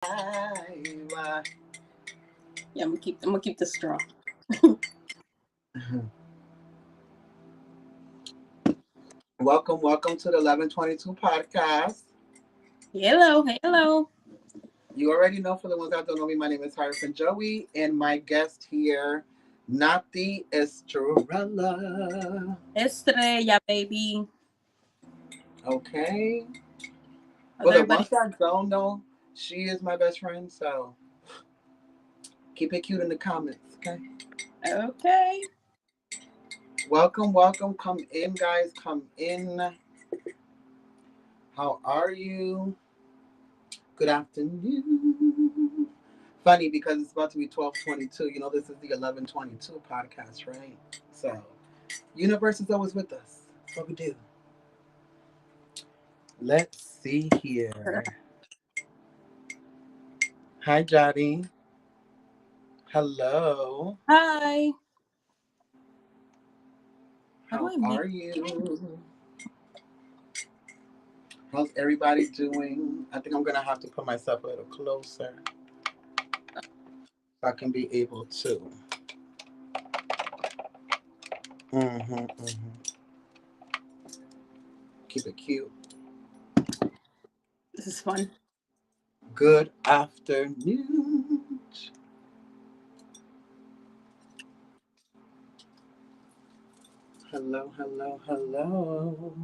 Yeah, I'm gonna keep this strong. Welcome to the 1122 podcast. Hello, hello. You already know, for the ones that don't know me, my name is Hierophant Joey, and my guest here, not the Estrella. Estrella, baby. Okay? How's For the everybody? ones that don't know, she is my best friend, so keep it cute in the comments, okay? Okay. Welcome. Come in, guys. Come in. How are you? Good afternoon. Funny because it's about to be 12:22. You know, this is the 1122 podcast, right? So, universe is always with us. That's what we do. Let's see here. Hi, Jody. Hello. Hi. How do How I mute? are you? How's everybody doing? I think I'm gonna have to put myself a little closer so I can be able to. Mm-hmm. Keep it cute. This is fun. Good afternoon. Hello.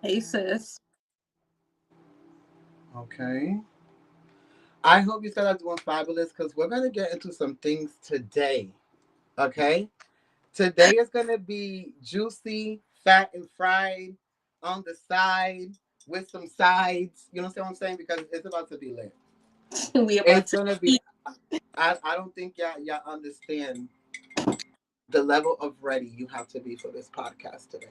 Hey, sis. Okay. I hope you guys are doing fabulous because we're gonna get into some things today. Okay. Today is gonna be juicy, fat and fried on the side with some sides. You know what I'm saying? Because it's about to be lit. We about It's to gonna be. eat. I don't think y'all understand the level of ready you have to be for this podcast today.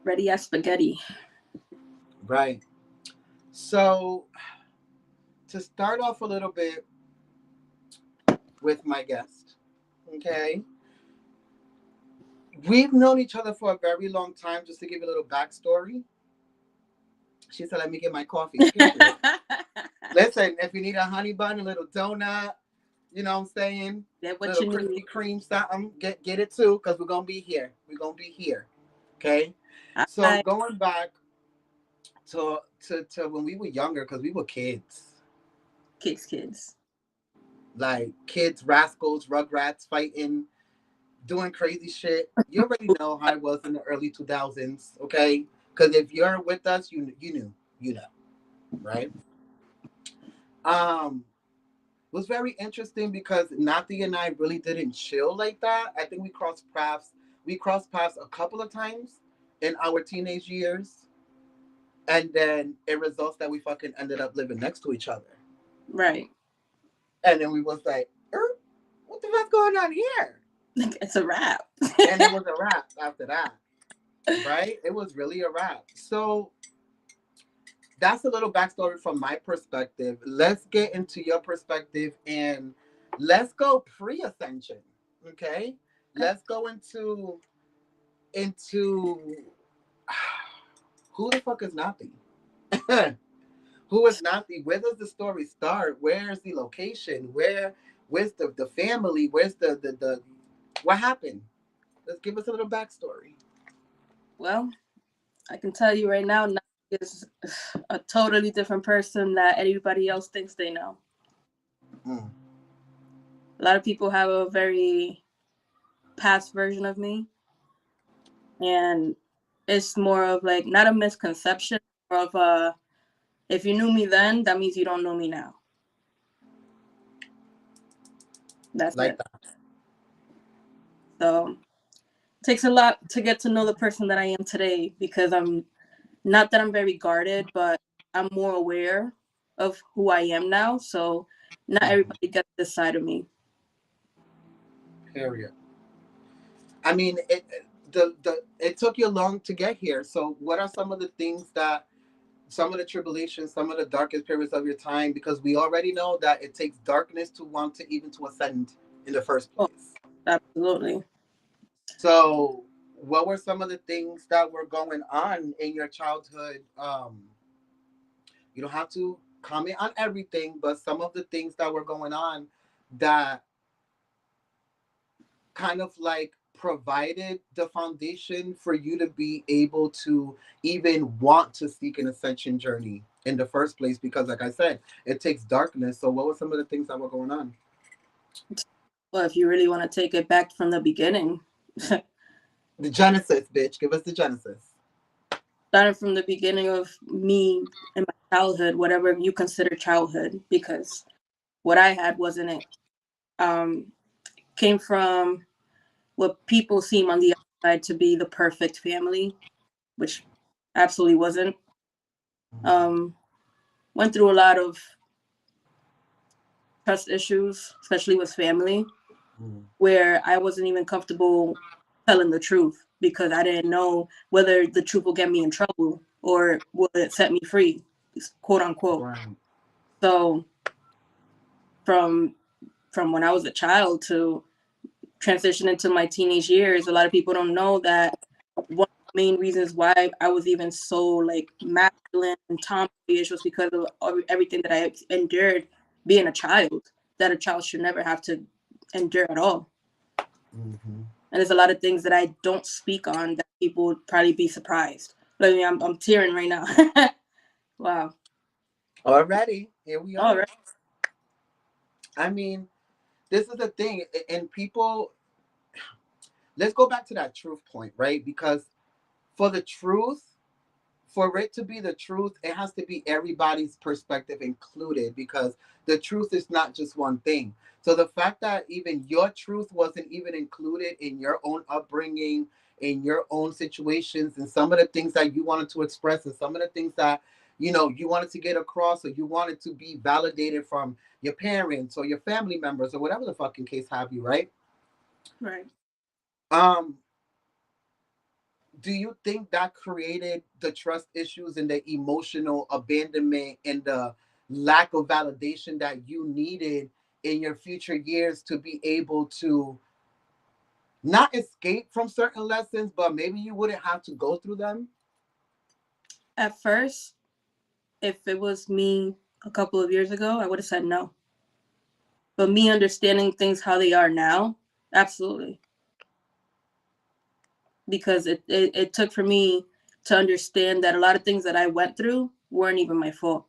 Ready as spaghetti. Right. So to start off a little bit with my guest, okay, we've known each other for a very long time. Just to give you a little backstory, she said, "Let me get my coffee." Period. Listen, if you need a honey bun, a little donut, you know what I'm saying, That what little you need. Krispy Kreme something, get it too, because we're gonna be here. We're gonna be here. Okay. So Hi. going back to when we were younger, because we were kids, Kids. like kids, rascals, rugrats, fighting, doing crazy shit. You already know how I was in the early 2000s, okay? Because if you're with us, you know, right? Um, it was very interesting because Nati and I really didn't chill like that. I think we crossed paths. We crossed paths a couple of times in our teenage years, and then it results that we fucking ended up living next to each other. Right. And then we was like, what the fuck's going on here? It's a wrap. And it was a wrap after that, right? It was really a wrap. So that's a little backstory from my perspective. Let's get into your perspective and let's go pre-ascension. Okay? Let's go into who the fuck is Nathi? Who is Nathi? Where does the story start? Where is the location? Where's the family? Where's the what happened? Let's give us a little backstory. Well, I can tell you right now, Nike is a totally different person that everybody else thinks they know. Mm. A lot of people have a very past version of me, and it's more of like not a misconception, more of a if you knew me then, that means you don't know me now. That's Like it. that. So it takes a lot to get to know the person that I am today because I'm not that I'm very guarded, but I'm more aware of who I am now. So not Mhm. everybody gets this side of me. Period. I mean, it took you long to get here. So, what are some of the things that, some of the tribulations, some of the darkest periods of your time? Because we already know that it takes darkness to want to even to ascend in the first Oh, place. absolutely. So, what were some of the things that were going on in your childhood? You don't have to comment on everything, but some of the things that were going on that kind of like provided the foundation for you to be able to even want to seek an ascension journey in the first place, because like I said, it takes darkness. So what were some of the things that were going on? Well, if you really want to take it back from the beginning, The genesis, bitch. Give us the genesis. starting from the beginning of me in my childhood, whatever you consider childhood, because what I had wasn't it. Um, Came from what people seem on the outside to be the perfect family, which absolutely wasn't. Um, Went through a lot of trust issues, especially with family, Mm. where I wasn't even comfortable telling the truth because I didn't know whether the truth will get me in trouble or will it set me free, quote unquote. Right. So from from when I was a child to transition into my teenage years, a lot of people don't know that one of the main reasons why I was even so like masculine and tomboyish was because of everything that I endured being a child, that a child should never have to endure at all. Mm-hmm. And there's a lot of things that I don't speak on that people would probably be surprised. But I mean, I'm tearing right now. Wow. Already, here we All are. right. I mean, this is the thing, and people. Let's go back to that truth point, right? Because for the truth, for it to be the truth, it has to be everybody's perspective included, because the truth is not just one thing. So the fact that even your truth wasn't even included in your own upbringing, in your own situations, and some of the things that you wanted to express, and some of the things that you wanted to get across, or you wanted to be validated from your parents or your family members or whatever the fucking case have you, right? Right. Um, do you think that created the trust issues and the emotional abandonment and the lack of validation that you needed in your future years to be able to not escape from certain lessons, but maybe you wouldn't have to go through them? At first, if it was me a couple of years ago, I would have said no. But me understanding things how they are now, absolutely. Because it took for me to understand that a lot of things that I went through weren't even my fault.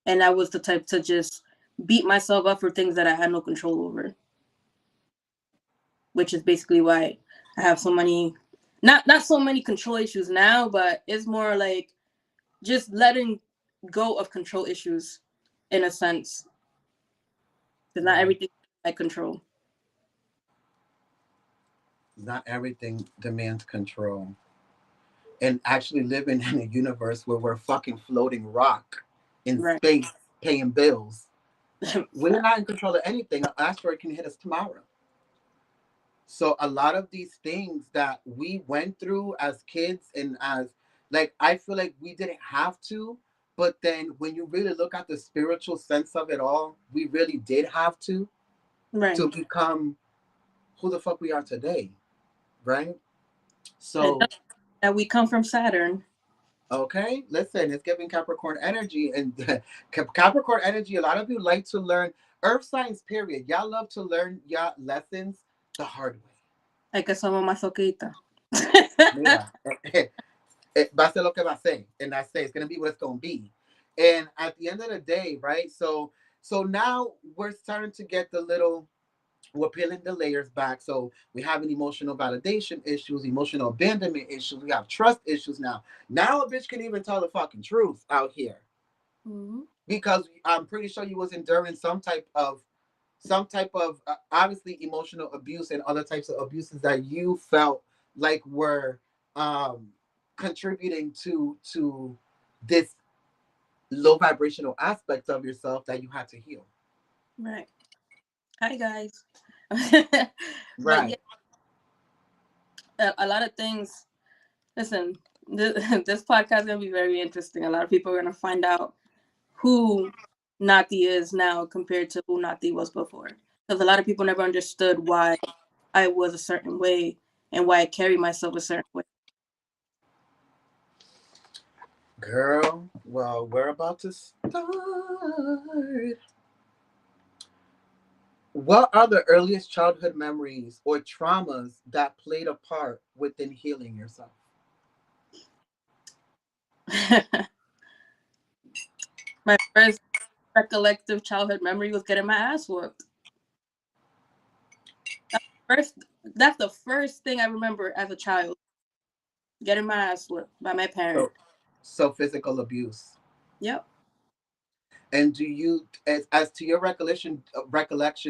And I was the type to just beat myself up for things that I had no control over, which is basically why I have so many not so many control issues now, but it's more like just letting go of control issues in a sense. Because not Right. everything I control. Not everything demands control. And actually living in a universe where we're fucking floating rock in Right. space paying bills. We're not in control of anything. An asteroid can hit us tomorrow. So a lot of these things that we went through as kids, and as like, I feel like we didn't have to, but then when you really look at the spiritual sense of it all, we really did have Right. to become who the fuck we are today, right? And So that we come from Saturn. okay, listen, it's giving Capricorn energy, and Capricorn energy. A lot of you like to learn Earth signs. Period. Y'all love to learn y'all lessons the hard way. Hay que somos masoquita. Mira, va a ser lo que va a ser, and that's it. It's gonna be what it's gonna be. And at the end of the day, right? So now we're starting to get the little. We're peeling the layers back. So we have an emotional validation issues, emotional abandonment issues. We have trust issues now. Now a bitch can even tell the fucking truth out here, Mhm. because I'm pretty sure you was enduring some type of obviously emotional abuse and other types of abuses that you felt like were um contributing to this low vibrational aspect of yourself that you had to heal. Right. Hi guys. But yeah, Right. a lot of things. Listen, this podcast is gonna be very interesting. A lot of people are gonna find out who Nati is now compared to who Nati was before. Because a lot of people never understood why I was a certain way and why I carry myself a certain way. Girl, well, we're about to start. What are the earliest childhood memories or traumas that played a part within healing yourself? My first recollective childhood memory was getting my ass whooped. First, that's the first thing I remember as a child, getting my ass whooped by my So, parent. so physical abuse. Yep. And do you, as to your recollection,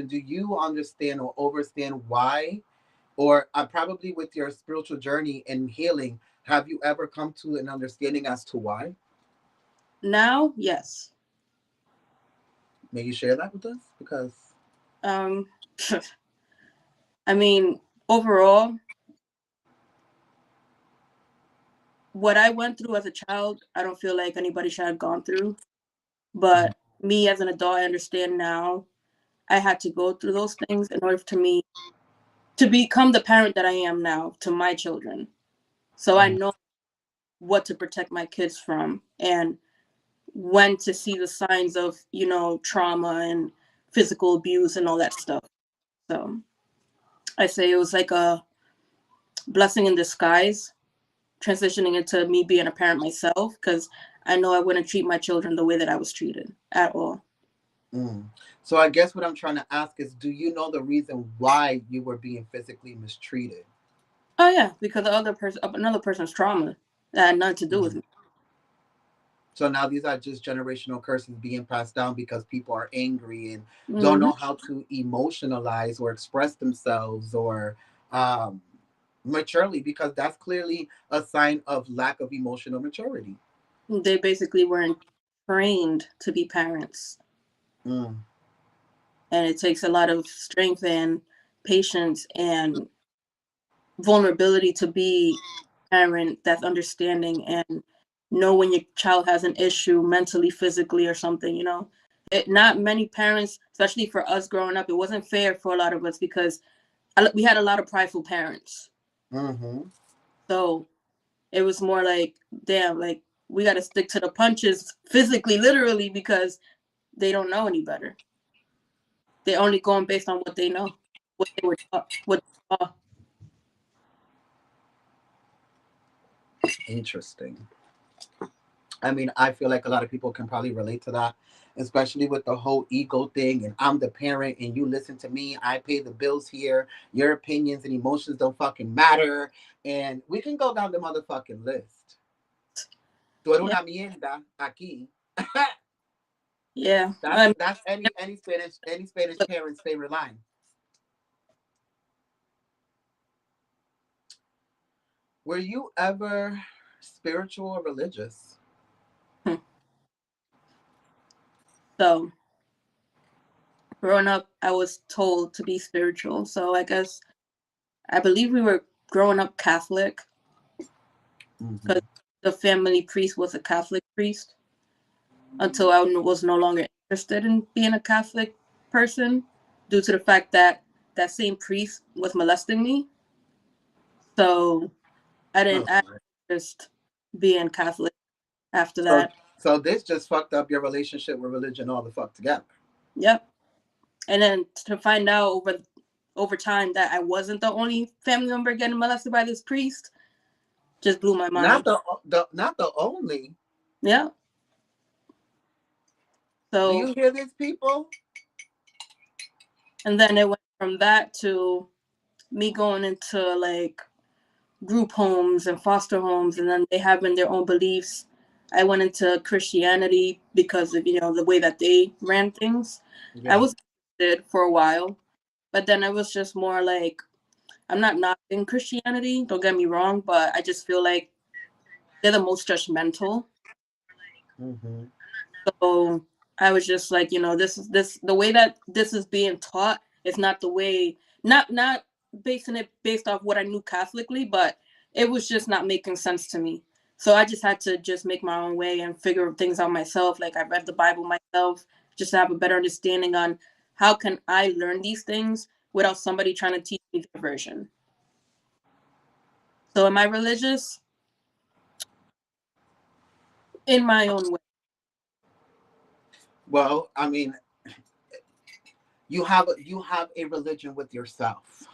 do you understand or understand why, or probably with your spiritual journey and healing, have you ever come to an understanding as to why? Now, yes. May you share that with us? Because Um, I mean, overall, what I went through as a child, I don't feel like anybody should have gone through. Mhm. But me as an adult, I understand now I had to go through those things in order to me to become the parent that I am now to my children. So I Mhm. know what to protect my kids from and when to see the signs of, trauma and physical abuse and all that stuff. So I say it was like a blessing in disguise transitioning into me being a parent myself because I know I wouldn't treat my children the way that I was treated at all. Mm. So I guess what I'm trying to ask is, do you know the reason why you were being physically mistreated? Oh yeah, because the other person, another person's trauma that had nothing to do with Mhm. me. So now these are just generational curses being passed down because people are angry and don't Hmm. know how to emotionalize or express themselves or um, maturely, because that's clearly a sign of lack of emotional maturity. They basically weren't trained to be parents, Mm. and it takes a lot of strength and patience and vulnerability to be a parent that's understanding and know when your child has an issue mentally, physically, or something. Not many parents, especially for us growing up, it wasn't fair for a lot of us because we had a lot of prideful parents. Hmm. So it was more like, damn, like we got to stick to the punches physically, literally, because they don't know any better. They're only going based on what they know, what they were taught, what they saw. Interesting. I mean, I feel like a lot of people can probably relate to that, especially with the whole ego thing. And I'm the parent, and you listen to me. I pay the bills here. Your opinions and emotions don't fucking matter. And we can go down the motherfucking list. Tú eres Yeah, una mierda aquí. yeah. That's any Spanish parent's favorite line. Were you ever spiritual or religious? So growing up, I was told to be spiritual. So I believe we were growing up Catholic because Hmm. the family priest was a Catholic priest until I was no longer interested in being a Catholic person due to the fact that that same priest was molesting me. So I Oh, didn't I Lord. just being Catholic after So that. so this just fucked up your relationship with religion all the fuck together. Yep. And then to find out over time that I wasn't the only family member getting molested by this priest just blew my Not mind. the only. Yeah. Do So you hear this, people? and then it went from that to me going into like group homes and foster homes, and then they having their own beliefs. I went into Christianity because of the way that they ran things. I Yeah. was interested for a while, but then it was just more like I'm not knocking Christianity. Don't get me wrong, but I just feel like they're the most judgmental. Mm-hmm. So I was just like, this the way that this is being taught is not the way, not basing it based off what I knew Catholically, but it was just not making sense to me. So I just had to just make my own way and figure things out myself. Like I read the Bible myself just to have a better understanding on how can I learn these things without somebody trying to teach me their version. So am I religious? in my own way. Well, I mean, you have a religion with yourself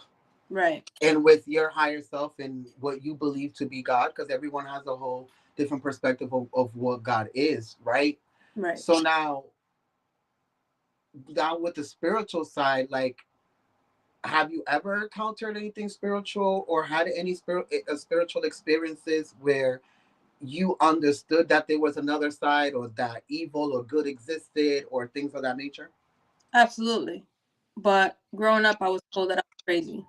Right. and with your higher self and what you believe to be God, because everyone has a whole different perspective of what God is, right? Right. So now with the spiritual side, like, have you ever encountered anything spiritual or had any spiritual experiences where you understood that there was another side or that evil or good existed or things of that nature? Absolutely. But growing up, I was told that I was crazy.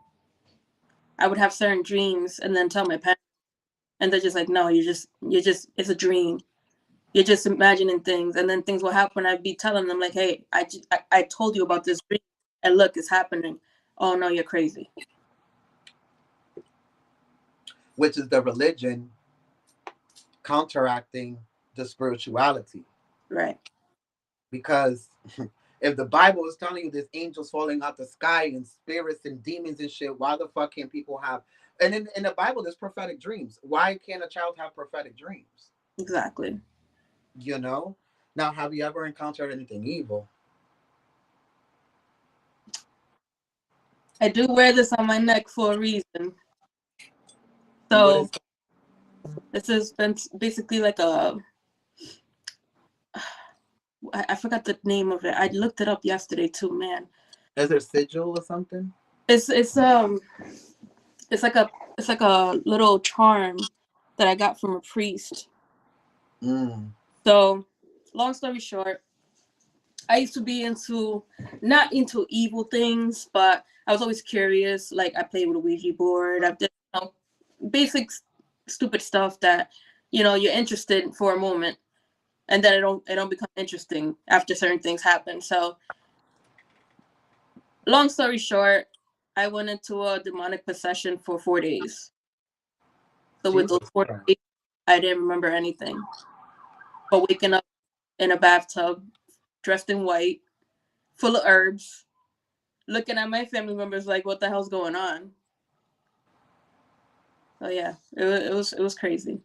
I would have certain dreams and then tell my parents, and they're just like, "No, you're just, it's a dream. You're just imagining things." And then things will happen. I'd be telling them like, "Hey, I told you about this dream, and look, it's happening." Oh no, you're crazy. Which is the religion counteracting the spirituality. Right. Because if the Bible is telling you there's angels falling out the sky and spirits and demons and shit, why the fuck can't people have? And in the Bible, there's prophetic dreams. Why can't a child have prophetic dreams? Exactly. You know? Now, have you ever encountered anything evil? I do wear this on my neck for a reason. And what is So this has been basically like a, I forgot the name of it. I looked it up yesterday too, man. is there sigil or something? It's it's like a it's like a little charm that I got from a priest. Mm. So, long story short, I used to be into not into evil things, but I was always curious. Like I played with a Ouija board. I did, basic stupid stuff that you're interested for a moment, and then it don't become interesting after certain things happen. So, long story short, I went into a demonic possession for 4 days. So with those Jesus four Christ. days, I didn't remember anything. But waking up in a bathtub, dressed in white, full of herbs, looking at my family members like, "What the hell's going on?" So yeah, it was crazy.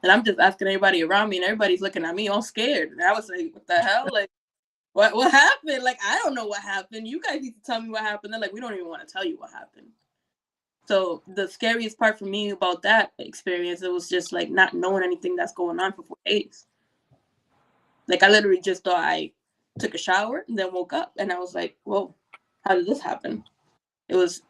And I'm just asking everybody around me, and everybody's looking at me all scared. And I was like, "What the hell? Like, what happened? Like, I don't know what happened. You guys need to tell me what happened." They're like, "We don't even want to tell you what happened." So the scariest part for me about that experience, it was just like not knowing anything that's going on for 4 days. Like I literally just thought I took a shower and then woke up, and I was like, "Whoa, how did this happen?" It was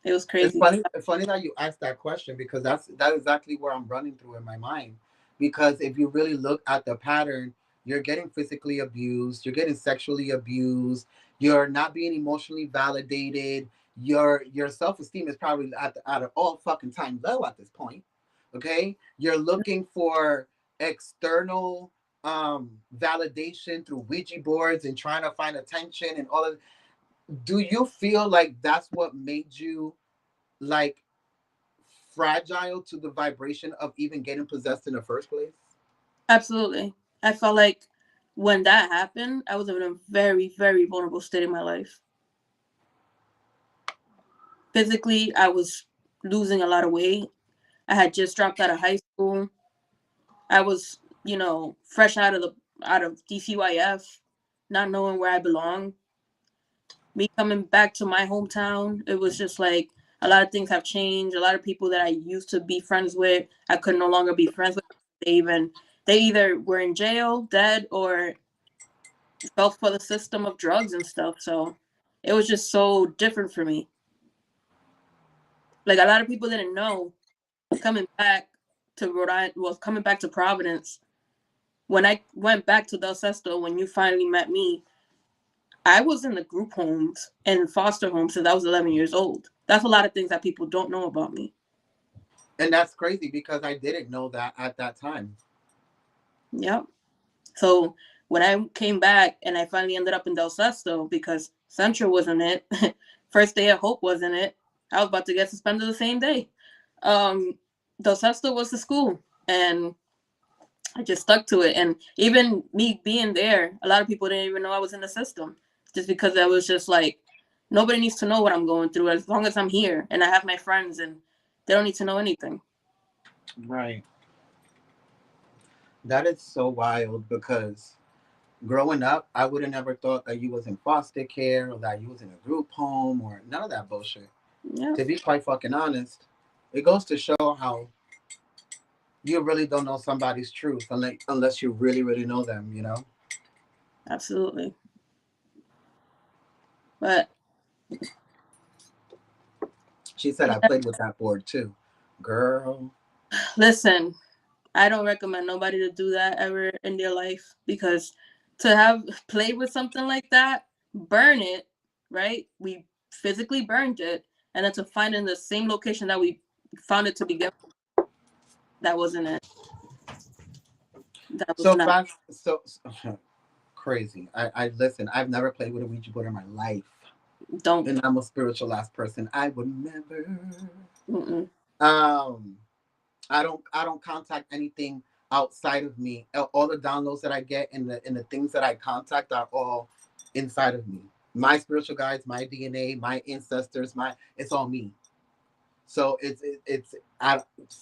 it was It's crazy. funny. It's funny that you asked that question because that's exactly where I'm running through in my mind. Because if you really look at the pattern, you're getting physically abused, you're getting sexually abused, you're not being emotionally validated. Your self esteem is probably at an all fucking time low at this point. Okay, you're looking for external validation through Ouija boards and trying to find attention and all of. Do you feel like that's what made you like fragile to the vibration of even getting possessed in the first place? Absolutely. I felt like when that happened, I was in a very, very vulnerable state in my life. Physically, I was losing a lot of weight. I had just dropped out of high school. I was, fresh out of DCYF, not knowing where I belong. Me coming back to my hometown, it was just like a lot of things have changed. A lot of people that I used to be friends with, I could no longer be friends with. They either were in jail, dead, or fell for the system of drugs and stuff. So it was just so different for me. Like a lot of people didn't know coming back to Rhode Island, well, coming back to Providence. When I went back to Del Sesto, when you finally met me, I was in the group homes and foster homes since I was 11 years old. That's a lot of things that people don't know about me. And that's crazy because I didn't know that at that time. Yep. So when I came back and I finally ended up in Del Sesto because Central wasn't it, First Day of Hope wasn't it, I was about to get suspended the same day. Del Sesto was the school, and I just stuck to it. And even me being there, a lot of people didn't even know I was in the system, just because I was just like, nobody needs to know what I'm going through as long as I'm here and I have my friends, and they don't need to know anything. Right. That is so wild because growing up, I would have never thought that you was in foster care or that you was in a group home or none of that bullshit. Yeah, To be quite fucking honest, it goes to show how you really don't know somebody's truth unless you really, really know them, you know? absolutely. But She said, I yeah, played with that board too. Girl. listen, I don't recommend nobody to do that ever in their life because to have played with something like that, burn it, right? We physically burned it, and then to find in the same location that we found it to begin, that wasn't it. That was So not. fast, so crazy. I listen, I've never played with a Ouija board in my life. Don't. And I'm a spiritual ass person. I would never. Mm-mm. Um, I don't contact anything outside of me. All the downloads that I get and the things that I contact are all inside of me. My spiritual guides, my DNA, my ancestors, my it's all me. So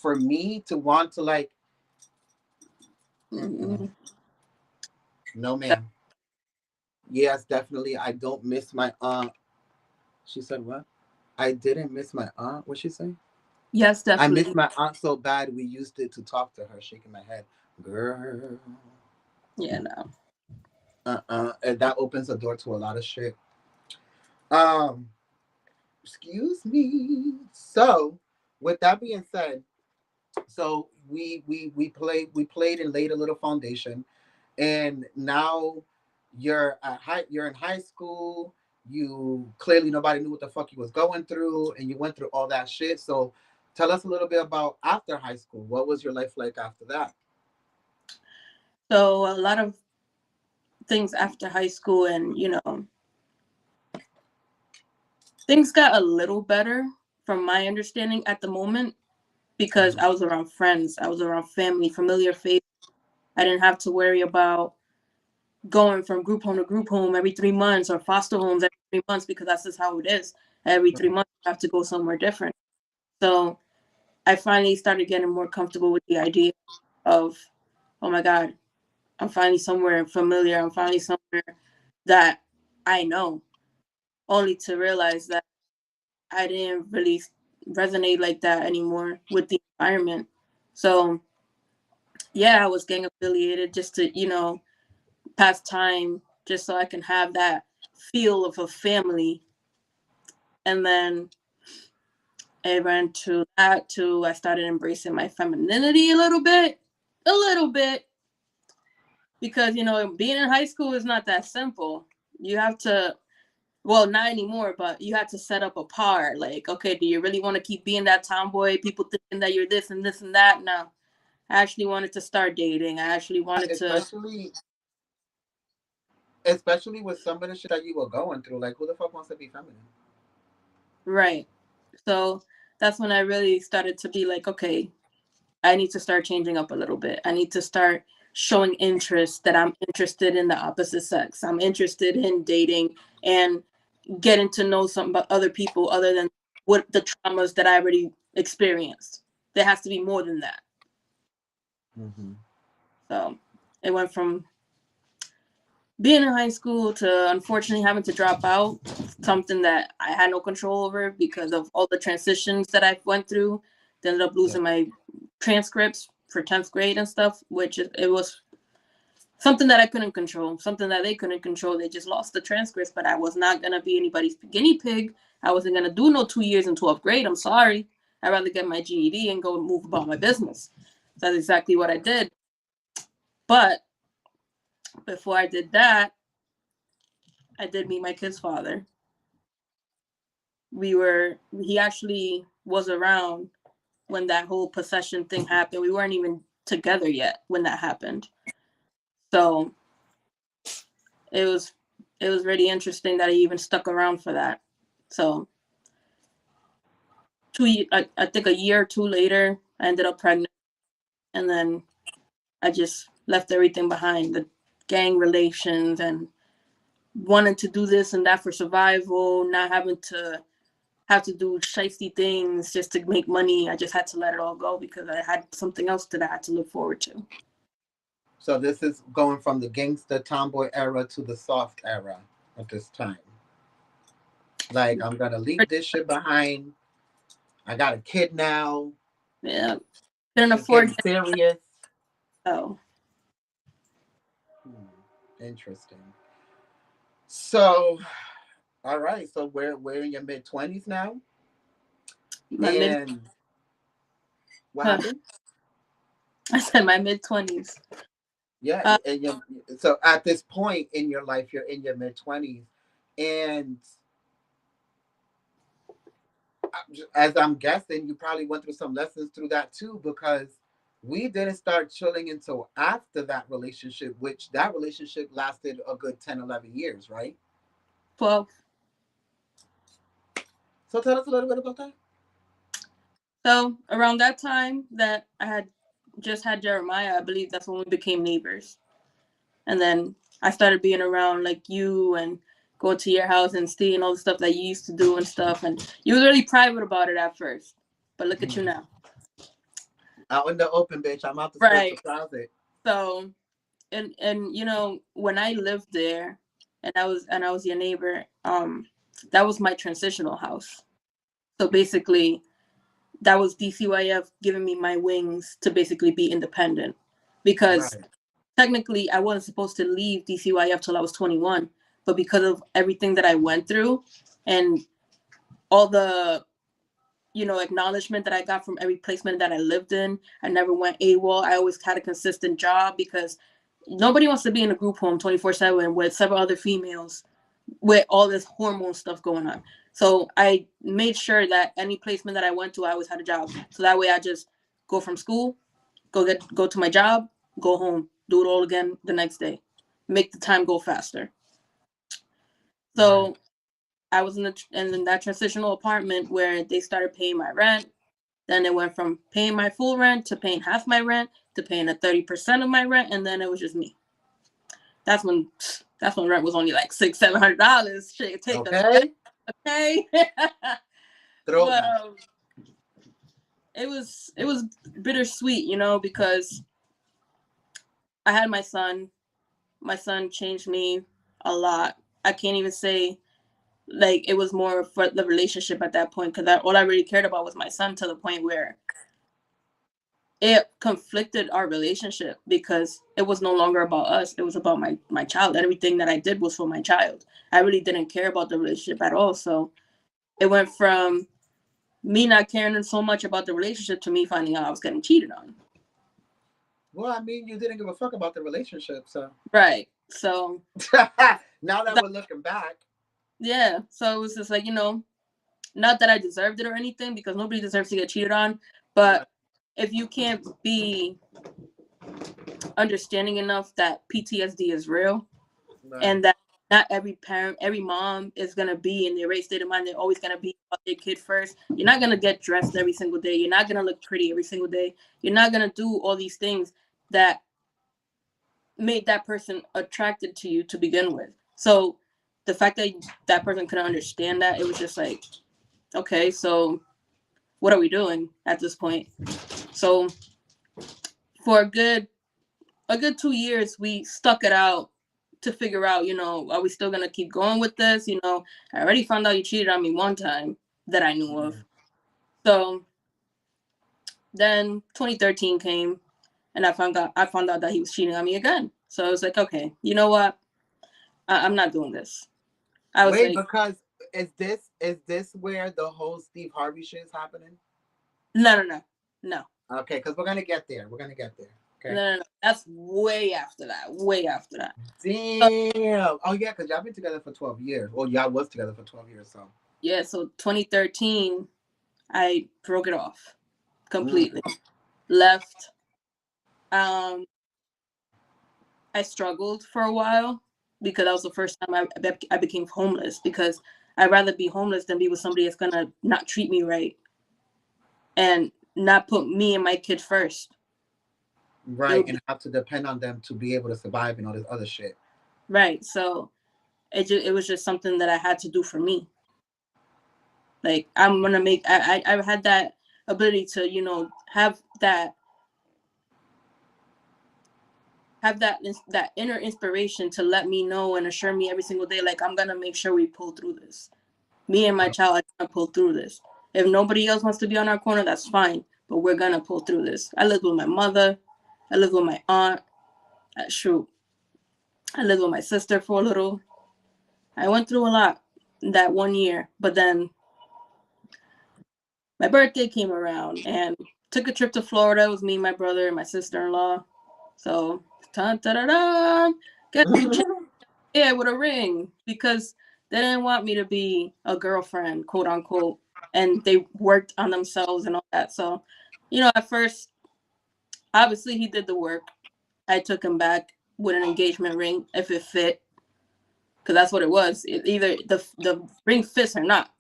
for me to want to like, mm-mm, Mm-mm. no ma'am. Yes, definitely. I don't miss my aunt. She said what? I didn't miss my aunt. What she say? Yes, I miss definitely. my aunt so bad. We used it to talk to her, shaking my head. Girl, Yeah, no. and that opens the door to a lot of shit. Um, excuse me. So, with that being said, so we played and laid a little foundation, and now you're in high school. You clearly nobody knew what the fuck you was going through, and you went through all that shit. So, tell us a little bit about after high school. What was your life like after that? So a lot of things after high school, and things got a little better from my understanding at the moment because I Mhm. was around friends, I was around family, familiar faces. I didn't have to worry about going from group home to group home every 3 months or foster homes every 3 months because that's just how it is. Every 3 months, you have to go somewhere different. So I finally started getting more comfortable with the idea of, oh my God, I'm finally somewhere familiar. I'm finally somewhere that I know, only to realize that I didn't really resonate like that anymore with the environment. So yeah, I was gang affiliated just to, pass time, just so I can have that feel of a family. And then it ran to that to I started embracing my femininity a little bit, because being in high school is not that simple. You have to, well, not anymore, but you had to set up a par. Like, okay, do you really want to keep being that tomboy? People thinking that you're this and that. No, I actually wanted to start dating. I actually wanted to, Especially with some of the shit that you were going through. Like, who the fuck wants to be feminine? right. So that's when I really started to be like, okay, I need to start changing up a little bit. I need to start showing interest, that I'm interested in the opposite sex. I'm interested in dating and getting to know something about other people other than what the traumas that I already experienced. There has to be more than that. Hmm. So it went from being in high school to unfortunately having to drop out, something that I had no control over because of all the transitions that I went through. Ended up Yeah. losing my transcripts for 10th grade and stuff, which it was something that I couldn't control, something that they couldn't control. They just lost the transcripts, but I was not going to be anybody's guinea pig. I wasn't going to do no 2 years in 12th grade. I'm sorry. I'd rather get my GED and go and move about my business. That's exactly what I did. But before I did that, I did meet my kid's father. He actually was around when that whole possession thing happened. We weren't even together yet when that happened. So it was it was really interesting that he even stuck around for that. So I think a year or two later, I ended up pregnant, and then I just left everything behind, the gang relations and wanting to do this and that for survival, not having to have to do shisty things just to make money. I just had to let it all go because I had something else that I had to look forward to. So this is going from the gangster tomboy era to the soft era at this time. Like, I'm gonna leave this shit behind. I got a kid now. Yeah, couldn't It's afford getting it, serious. so Hmm, interesting. So, all right. So we're in your mid 20s now, my mid. and what happened? I said my mid 20s. Yeah, Uh, and so at this point in your life, you're in your mid 20s, and as I'm guessing, you probably went through some lessons through that too, because we didn't start chilling until after that relationship, which that relationship lasted a good 10, 11 years, right? 12. So tell us a little bit about that. So around that time that I had just had Jeremiah, I believe that's when we became neighbors. And then I started being around like you and going to your house and seeing all the stuff that you used to do and stuff. And you was really private about it at first. But look at you now. Out in the open, bitch. I'm out the spiritual Right. closet. So and you know, when I lived there and I was your neighbor, that was my transitional house. So basically that was DCYF giving me my wings to basically be independent. Because Right. technically I wasn't supposed to leave DCYF till I was 21, but because of everything that I went through and all the acknowledgement that I got from every placement that I lived in, I never went AWOL. I always had a consistent job because nobody wants to be in a group home 24/7 with several other females with all this hormone stuff going on. So I made sure that any placement that I went to, I always had a job. So that way I just go from school, go to my job, go home, do it all again the next day. Make the time go faster. Right. So I was in that transitional apartment where they started paying my rent. Then it went from paying my full rent to paying half my rent to paying a 30% of my rent, and then it was just me. That's when rent was only like $600-700. Shit, take a step, Okay. okay. But Throwback. it was bittersweet, because I had my son. My son changed me a lot. I can't even say like it was more for the relationship at that point because all I really cared about was my son to the point where it conflicted our relationship because it was no longer about us. It was about my child. Everything that I did was for my child. I really didn't care about the relationship at all. So it went from me not caring so much about the relationship to me finding out I was getting cheated on. Well, I mean, you didn't give a fuck about the relationship, so. Right. So Now that that, we're looking back. yeah. So it was just like, not that I deserved it or anything because nobody deserves to get cheated on. Right. But if you can't be understanding enough that PTSD is real Right. and that not every parent, every mom is gonna be in their right state of mind. They're always gonna be about their kid first. You're not gonna get dressed every single day. You're not gonna look pretty every single day. You're not gonna do all these things that made that person attracted to you to begin with. So the fact that that person couldn't understand that, it was just like, okay, so what are we doing at this point? So for a good 2 years, we stuck it out to figure out, are we still gonna keep going with this? I already found out you cheated on me one time that I knew of. So then 2013 came, and I found out that he was cheating on me again. So I was like, okay, you know what? I'm not doing this. I was Wait, like, because is this where the whole Steve Harvey shit is happening? no, no, no, no, Okay, because we're gonna get there. We're gonna get there. no, Okay. no, no. That's way after that. Way after that. So Damn. Oh yeah, because y'all been together for 12 years. Well, y'all was together for 12 years, so. yeah, so 2013, I broke it off Mm. completely. Left. Um, I struggled for a while because that was the first time I became homeless because I'd rather be homeless than be with somebody that's gonna not treat me right and not put me and my kid first. It Right, would be and have to depend on them to be able to survive and all this other shit. right. So it was just something that I had to do for me. Like I'm gonna make I've had that ability to have that have that inner inspiration to let me know and assure me every single day, like, I'm gonna make sure we pull through this. Me and my child are gonna pull through this. If nobody else wants to be on our corner, that's fine, but we're gonna pull through this. I lived with my mother, I lived with my aunt. Shoot, I lived with my sister for a little. I went through a lot that 1 year, but then my birthday came around and took a trip to Florida. It was me, my brother, and my sister-in-law. So, ta da da da, get to check yeah with a ring because they didn't want me to be a girlfriend, quote unquote, and they worked on themselves and all that. So, at first, obviously he did the work. I took him back with an engagement ring if it fit, because that's what it was. Either the ring fits or not.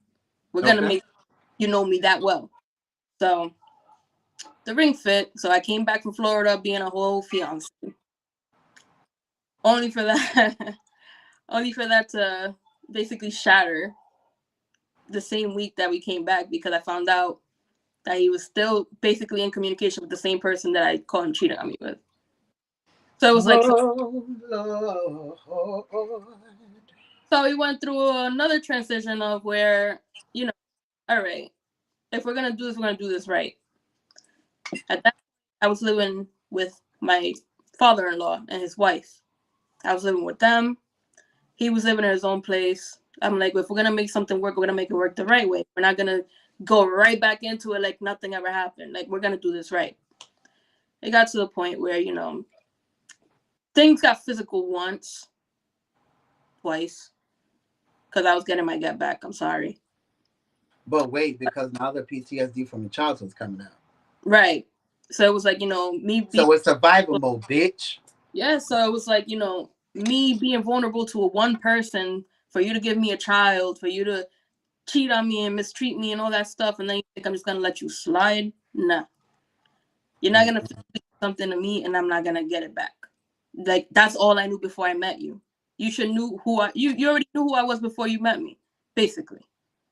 We're gonna Okay. make me that well. So the ring fit. So I came back from Florida being a whole fiance. Only for that, only for that to basically shatter the same week that we came back because I found out that he was still basically in communication with the same person that I caught him cheating on me with. So it was like, Oh Lord. so we went through another transition of where, all right, if we're gonna do this, we're gonna do this right. At that, I was living with my father-in-law and his wife. I was living with them. He was living in his own place. I'm like, if we're gonna make something work, we're gonna make it work the right way. We're not gonna go right back into it like nothing ever happened. Like, we're gonna do this right. It got to the point where, things got physical once, twice, because I was getting my get back. I'm sorry. But wait, because now the PTSD from your childhood's coming out. Right. So it was like, me being, So it's survival mode, bitch. yeah. So it was like, me being vulnerable to a one person, for you to give me a child, for you to cheat on me and mistreat me and all that stuff, and then you think I'm just gonna let you slide? Nah, you're not gonna Mm-mm. physically do something to me, and I'm not gonna get it back. Like, that's all I knew before I met you. You should knew who you already knew who I was before you met me, basically.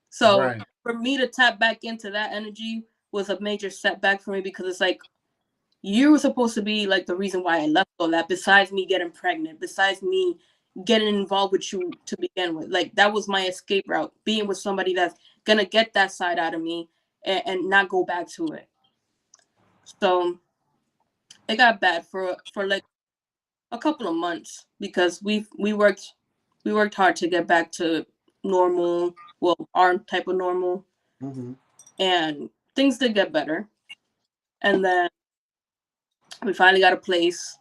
So Right. for me to tap back into that energy was a major setback for me because it's like, you were supposed to be like the reason why I left all that, besides me getting pregnant, besides me getting involved with you to begin with. Like, that was my escape route, being with somebody that's gonna get that side out of me and not go back to it. So it got bad for like a couple of months because we worked hard to get back to normal, well, our type of normal, Mm-hmm. and things did get better. And then we finally got a place.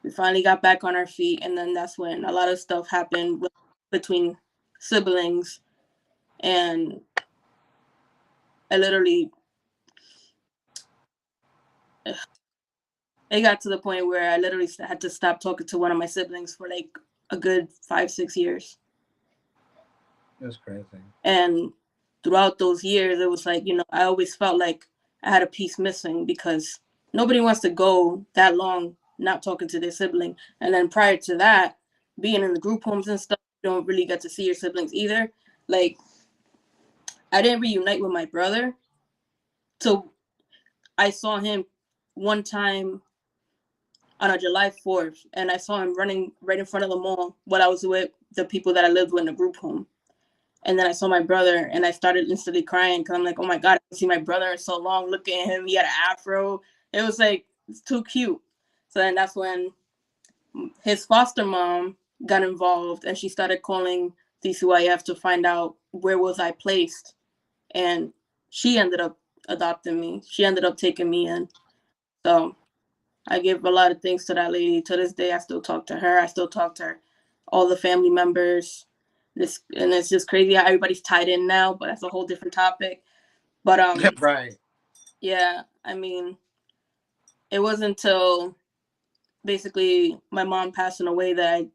We finally got back on our feet, and then that's when a lot of stuff happened between siblings, and I literally, it got to the point where I literally had to stop talking to one of my siblings for like a good 5-6 years. That's crazy. And throughout those years, it was like, I always felt like I had a piece missing because nobody wants to go that long not talking to their sibling. And then prior to that, being in the group homes and stuff, you don't really get to see your siblings either. Like, I didn't reunite with my brother. So I saw him one time on a July 4th, and I saw him running right in front of the mall while I was with the people that I lived with in the group home. And then I saw my brother, and I started instantly crying because I'm like, oh my God, I haven't seen my brother in so long. Look at him. He had an afro. It was like, it's too cute. So then that's when his foster mom got involved, and she started calling DCYF to find out where was I placed. And she ended up adopting me. She ended up taking me in. So I give a lot of thanks to that lady. To this day, I still talk to her. I still talk to her, all the family members. And it's just crazy how everybody's tied in now, but that's a whole different topic. But Right. yeah, I mean, it wasn't until basically my mom passing away that I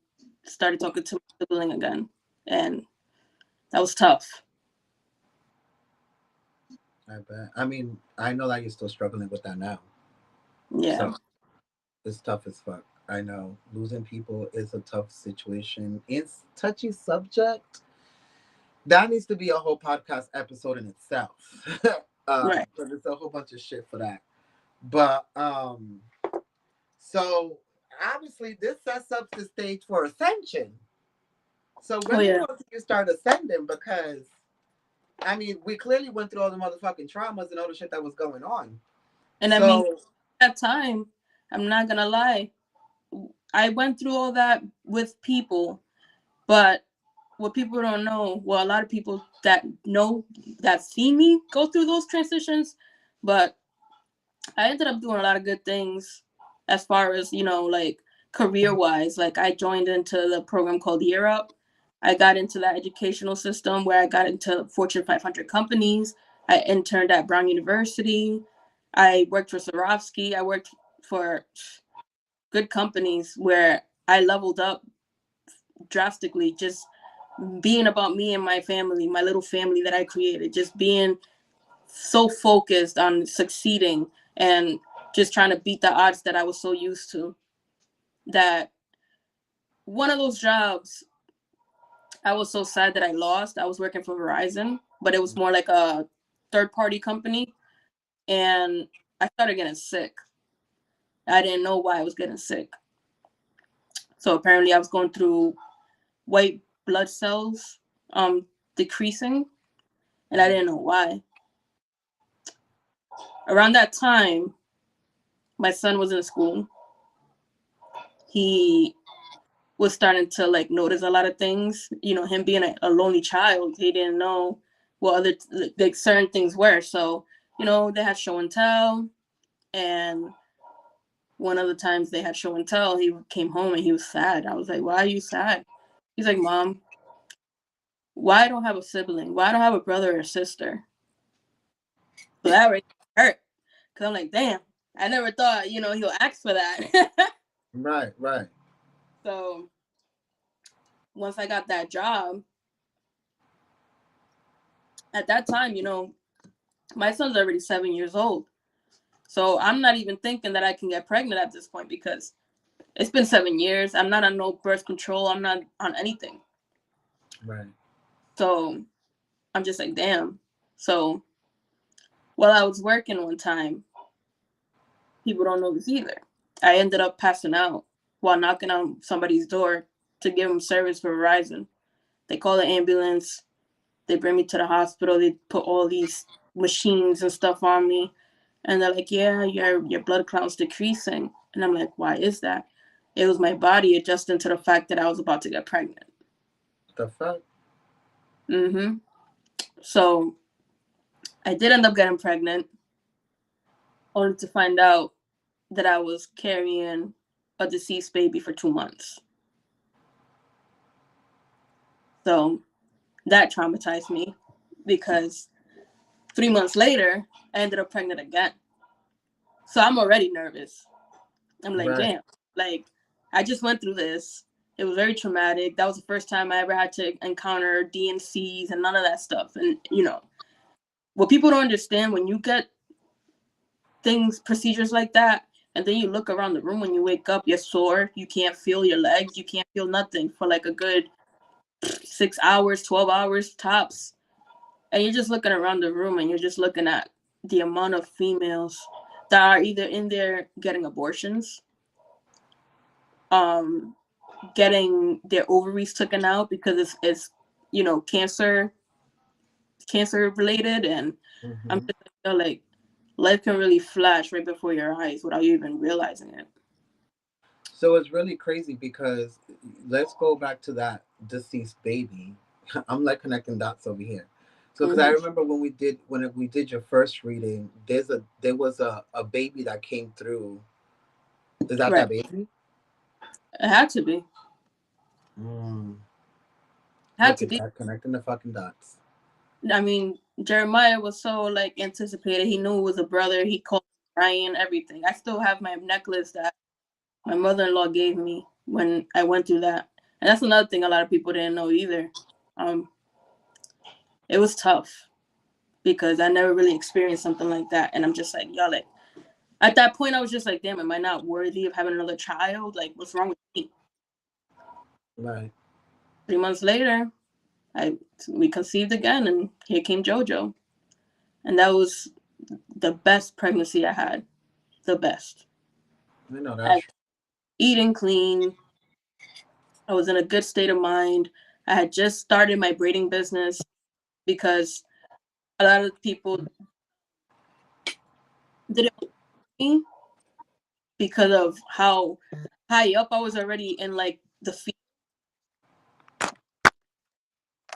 started talking to my sibling again, and that was tough. I bet. I mean, I know that you're still struggling with that now. Yeah, So it's tough as fuck. I know losing people is a tough situation. It's touchy subject. That needs to be a whole podcast episode in itself. right. But there's a whole bunch of shit for that. But so obviously this sets up the stage for ascension. So Oh when the yeah. fuck did you start ascending? Because I mean, we clearly went through all the motherfucking traumas and all the shit that was going on. And I mean, So at that time, I'm not gonna lie, I went through all that with people, but what people don't know, well, a lot of people that know, that see me go through those transitions, but I ended up doing a lot of good things as far as, like career wise. Like I joined into the program called Year Up. I got into that educational system where I got into Fortune 500 companies. I interned at Brown University. I worked for Swarovski. I worked for good companies where I leveled up drastically, just being about me and my family, my little family that I created, just being so focused on succeeding and just trying to beat the odds that I was so used to. That one of those jobs, I was so sad that I lost. I was working for Verizon, but it was more like a third party company. And I started getting sick. I didn't know why I was getting sick. So apparently I was going through white blood cells decreasing, and I didn't know why. Around that time, my son was in school. He was starting to like notice a lot of things. Him being a lonely child, he didn't know what other like certain things were. So, they had show and tell, and one of the times they had show and tell, he came home and he was sad. I was like, "Why are you sad?" He's like, "Mom, why I don't have a sibling? Why I don't have a brother or sister?" So that really hurt, because I'm like, "Damn, I never thought he'll ask for that." right, right, So once I got that job, at that time, my son's already 7 years old. So I'm not even thinking that I can get pregnant at this point because it's been 7 years. I'm not on no birth control. I'm not on anything. right. So I'm just like, damn. So while I was working one time, people don't know this either. I ended up passing out while knocking on somebody's door to give them service for Verizon. They call the ambulance. They bring me to the hospital. They put all these machines and stuff on me. And they're like, yeah, your blood count's decreasing. And I'm like, why is that? It was my body adjusting to the fact that I was about to get pregnant. The fuck? Mm-hmm. So I did end up getting pregnant, only to find out that I was carrying a deceased baby for 2 months. So that traumatized me because 3 months later, I ended up pregnant again. So I'm already nervous. I'm like, Right. damn, like I just went through this. It was very traumatic. That was the first time I ever had to encounter DNCs and none of that stuff. And what people don't understand, when you get procedures like that, and then you look around the room when you wake up, you're sore. You can't feel your legs. You can't feel nothing for like a good 6 hours, 12 hours tops. And you're just looking around the room and you're just looking at the amount of females that are either in there getting abortions, um, getting their ovaries taken out because it's cancer related. And I'm Mm-hmm. just like life can really flash right before your eyes without you even realizing it. So it's really crazy because let's go back to that deceased baby. I'm like connecting dots over here. So because I Hmm. remember when we did your first reading, there was a baby that came through. Is that Right. baby? It had to be. Mm. Had Look to at be. that, connecting the fucking dots. I mean, Jeremiah was so like anticipated. He knew it was a brother. He called Brian, everything. I still have my necklace that my mother-in-law gave me when I went through that. And that's another thing a lot of people didn't know either. Um, it was tough because I never really experienced something like that. And I'm just like, y'all, like, at that point, I was just like, damn, am I not worthy of having another child? Like, what's wrong with me? Right. 3 months later, I we conceived again, and here came JoJo. And that was the best pregnancy I had. The best. I know that's I, true. eating clean. I was in a good state of mind. I had just started my braiding business because a lot of people didn't want me because of how high up I was already in like the field.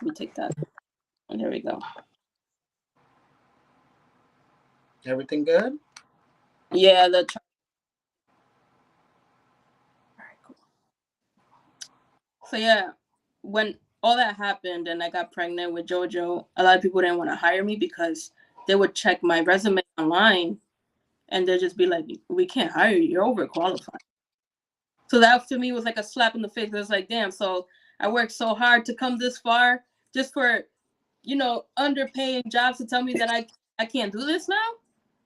Let me take that. And there we go. Everything good? Yeah, the all right, cool. So yeah, when all that happened and I got pregnant with JoJo, a lot of people didn't want to hire me because they would check my resume online and they'd just be like, "We can't hire you. You're overqualified." So that to me was like a slap in the face. It was like, damn. So I worked so hard to come this far just for, underpaying jobs to tell me that I can't do this now.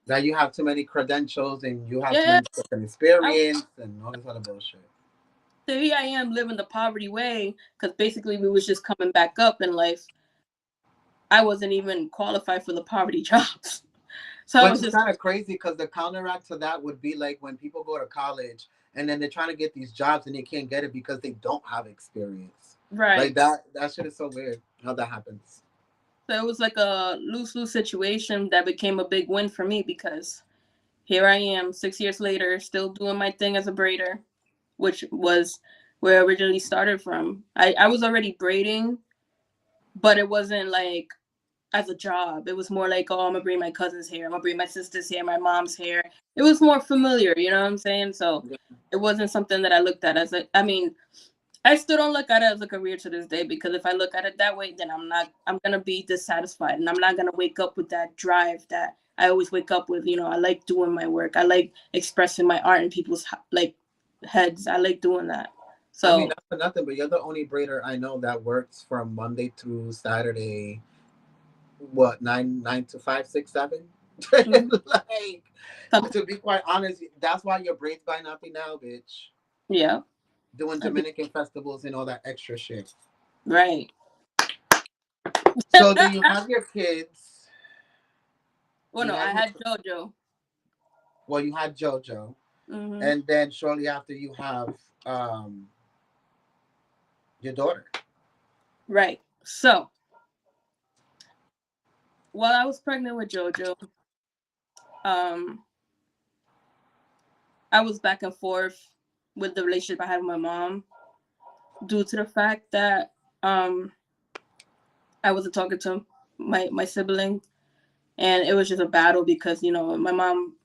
That you have too many credentials and you have too Yeah, many fucking I, experience and all this other bullshit. so here I am living the poverty way because basically we was just coming back up in life. I wasn't even qualified for the poverty jobs. So I Which was is just kind of crazy because the counteract to that would be like when people go to college and then they're trying to get these jobs and they can't get it because they don't have experience. Like right. that shit is so weird how that happens. So it was like a lose-lose situation that became a big win for me because here I am 6 years later, still doing my thing as a braider, which was where I originally started from. I was already braiding, but it wasn't like as a job. It was more like, oh, I'm gonna bring my cousin's hair, I'm gonna bring my sister's hair, my mom's hair. It was more familiar, you know what I'm saying? So Yeah. it wasn't something that I looked at as I mean, I still don't look at it as a career to this day because if I look at it that way, then I'm gonna be dissatisfied and I'm not gonna wake up with that drive that I always wake up with. I like doing my work. I like expressing my art in people's like heads. I like doing that. I mean, So not for nothing, but you're the only braider I know that works from Monday through Saturday. What, nine to five, six, seven? mhm. Like, Some, to be quite honest, that's why your braids by nothing now, bitch. yeah, Doing Dominican festivals and all that extra shit. right. So then you have your kids. Well, You no, had I your had JoJo. well, you had JoJo, Hmm. and then shortly after you have um your daughter. Right. So while I was pregnant with JoJo, um, I was back and forth with the relationship I had with my mom due to the fact that I wasn't talking to my sibling, and it was just a battle because my mom,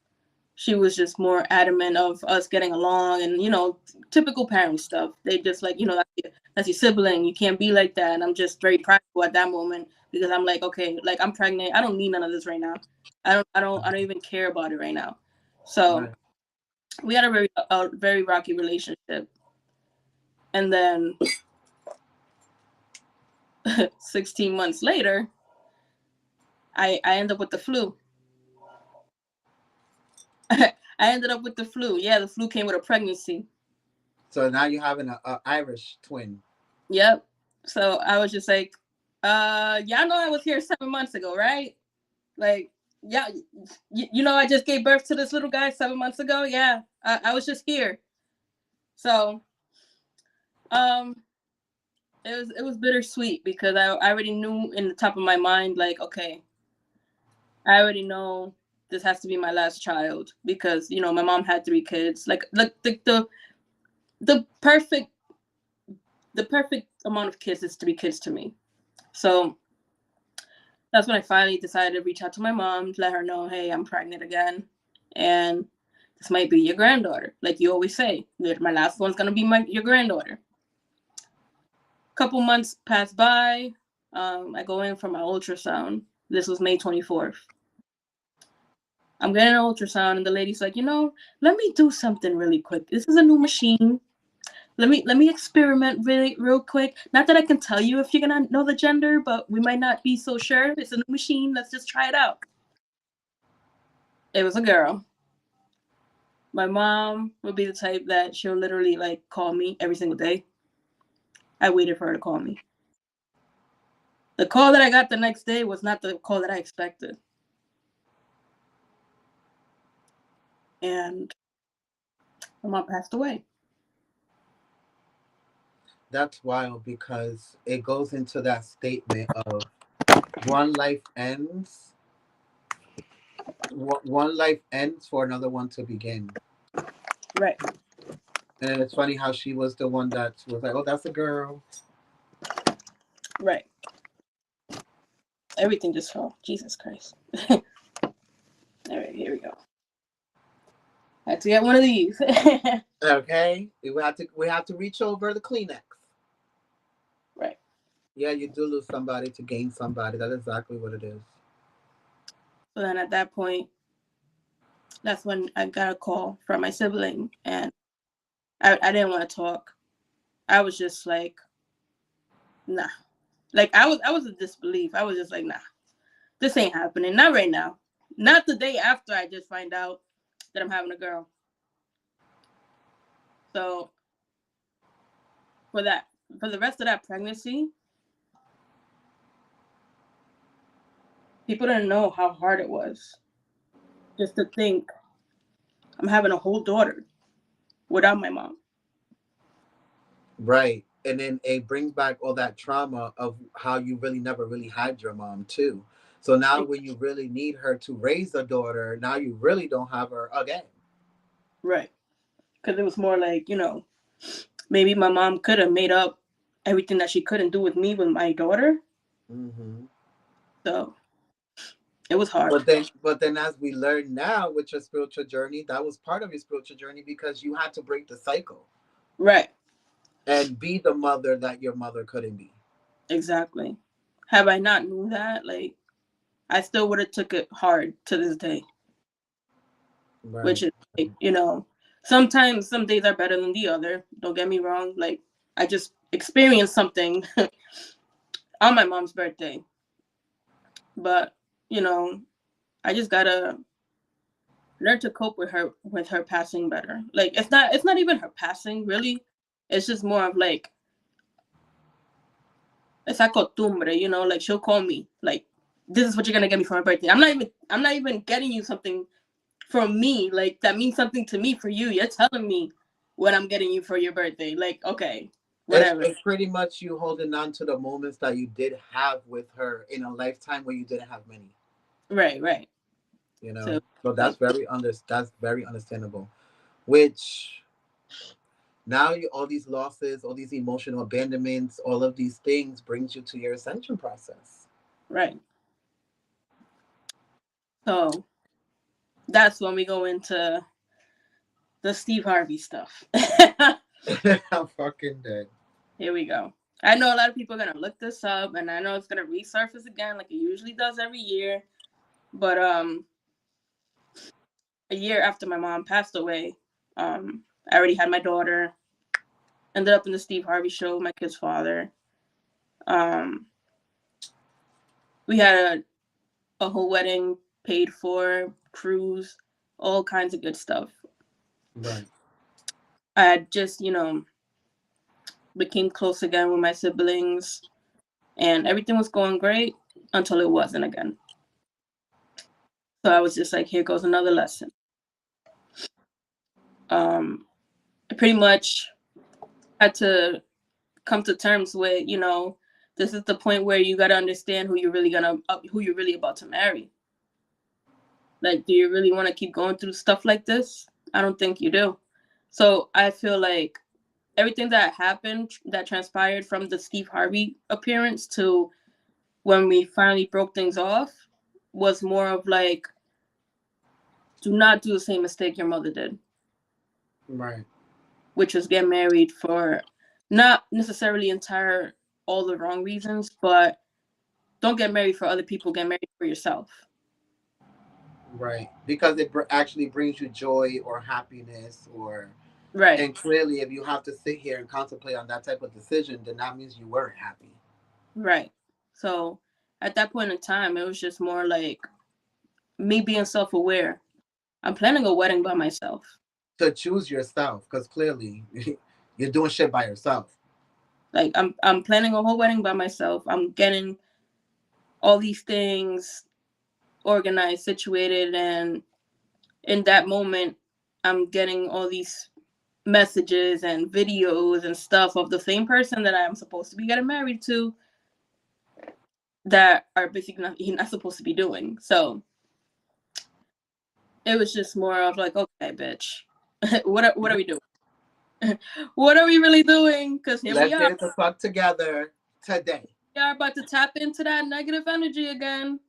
she was just more adamant of us getting along, and typical parent stuff. They just like that's your sibling, you can't be like that. And I'm just very practical at that moment because I'm like, okay, like I'm pregnant, I don't need none of this right now. I don't even care about it right now. So Right. we had a very rocky relationship, and then 16 months later, I end up with the flu. I ended up with the flu. Yeah, the flu came with a pregnancy. So now you're having a Irish twin. Yep. So I was just like, y'all know I was here 7 months ago, right? Like, yeah, I just gave birth to this little guy 7 months ago. Yeah, I was just here. So, um, it was bittersweet because I already knew in the top of my mind, like, okay, I already know this has to be my last child because my mom had 3 kids. Like, the perfect amount of kids is 3 kids to me. So that's when I finally decided to reach out to my mom to let her know, hey, I'm pregnant again, and this might be your granddaughter. Like you always say, my last one's gonna be your granddaughter. Couple months pass by. I go in for my ultrasound. This was May 24th. I'm getting an ultrasound, and the lady's like, let me do something really quick. This is a new machine. Let me experiment really real quick. Not that I can tell you if you're gonna know the gender, but we might not be so sure. It's a new machine. Let's just try it out. It was a girl. My mom would be the type that she'll literally like call me every single day. I waited for her to call me. The call that I got the next day was not the call that I expected. And my mom passed away. That's wild because it goes into that statement of one life ends, one life ends for another one to begin. Right. And then it's funny how she was the one that was like, "Oh, that's a girl." Right. Everything just fell. Jesus Christ. All right, here we go. I had to get one of these. Okay, we have to reach over the Kleenex. Right. Yeah, you do lose somebody to gain somebody. That's exactly what it is. So then at that point, that's when I got a call from my sibling, and I didn't want to talk. I was just like, nah. Like I was in disbelief. I was just like, nah, this ain't happening. Not right now. Not the day after I just find out that I'm having a girl. So for that, for the rest of that pregnancy, people didn't know how hard it was just to think I'm having a whole daughter without my mom. Right. And then it brings back all that trauma of how you really never really had your mom too. So now when you really need her to raise a daughter, now you really don't have her again. Right. Because it was more like, maybe my mom could have made up everything that she couldn't do with me with my daughter. Hmm. So it was hard. But then as we learn now with your spiritual journey, that was part of your spiritual journey because you had to break the cycle Right. and be the mother that your mother couldn't be. Exactly. Have I not knew that, like, I still would have took it hard to this day, which Right. is like, sometimes some days are better than the other. Don't get me wrong. Like, I just experienced something on my mom's birthday, but you know, I just gotta learn to cope with her passing better. Like, it's not even her passing really. It's just more of like esa costumbre, like she'll call me like, this is what you're gonna get me for my birthday. I'm not even getting you something from me, like that means something to me for you. You're telling me what I'm getting you for your birthday. Like, okay, It's, whatever. it's pretty much you holding on to the moments that you did have with her in a lifetime where you didn't have many. Right, right. So So like, that's very understandable. Which now all these losses, all these emotional abandonments, all of these things brings you to your ascension process. right. So that's when we go into the Steve Harvey stuff. I'm fucking dead. Here we go. I know a lot of people are gonna look this up, and I know it's gonna resurface again, like it usually does every year. But a year after my mom passed away, I already had my daughter. Ended up in the Steve Harvey show, my kid's father. Um, we had a whole wedding paid for, cruise, all kinds of good stuff. Right. I had just, became close again with my siblings, and everything was going great until it wasn't again. So I was just like, here goes another lesson. Um, I pretty much had to come to terms with, this is the point where you got to understand who you're really about to marry. Like, do you really want to keep going through stuff like this? I don't think you do. So I feel like everything that happened, that transpired from the Steve Harvey appearance to when we finally broke things off, was more of like, do not do the same mistake your mother did, Right. which was get married for not necessarily entire all the wrong reasons, but don't get married for other people, get married for yourself. Right. Because it actually brings you joy or happiness or Right, and clearly if you have to sit here and contemplate on that type of decision, then that means you weren't happy. right. So at that point in time, it was just more like me being self aware. I'm planning a wedding by myself. To choose yourself, because clearly you're doing shit by yourself. Like I'm planning a whole wedding by myself. I'm getting all these things organized, situated, and in that moment I'm getting all these messages and videos and stuff of the same person that I'm supposed to be getting married to that are basically he's not supposed to be doing. So it was just more of like, okay, bitch, what are we doing? What are we really doing? Because here we Let's are. get it the fuck together today. We are about to tap into that negative energy again.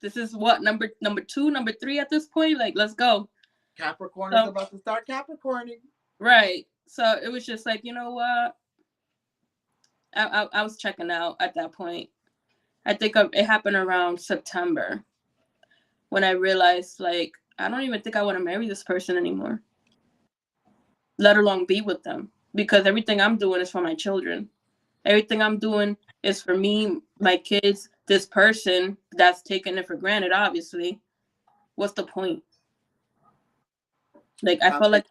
This is what number two, number three at this point. Like, let's go. Capricorn is So about to start Capricorning. right. So it was just like, you know what? I was checking out at that point. I think it happened around September when I realized, like, I don't even think I want to marry this person anymore, let alone be with them. Because everything I'm doing is for my children. Everything I'm doing is for me, my kids, this person that's taking it for granted, obviously. What's the point? Like, I Um, felt like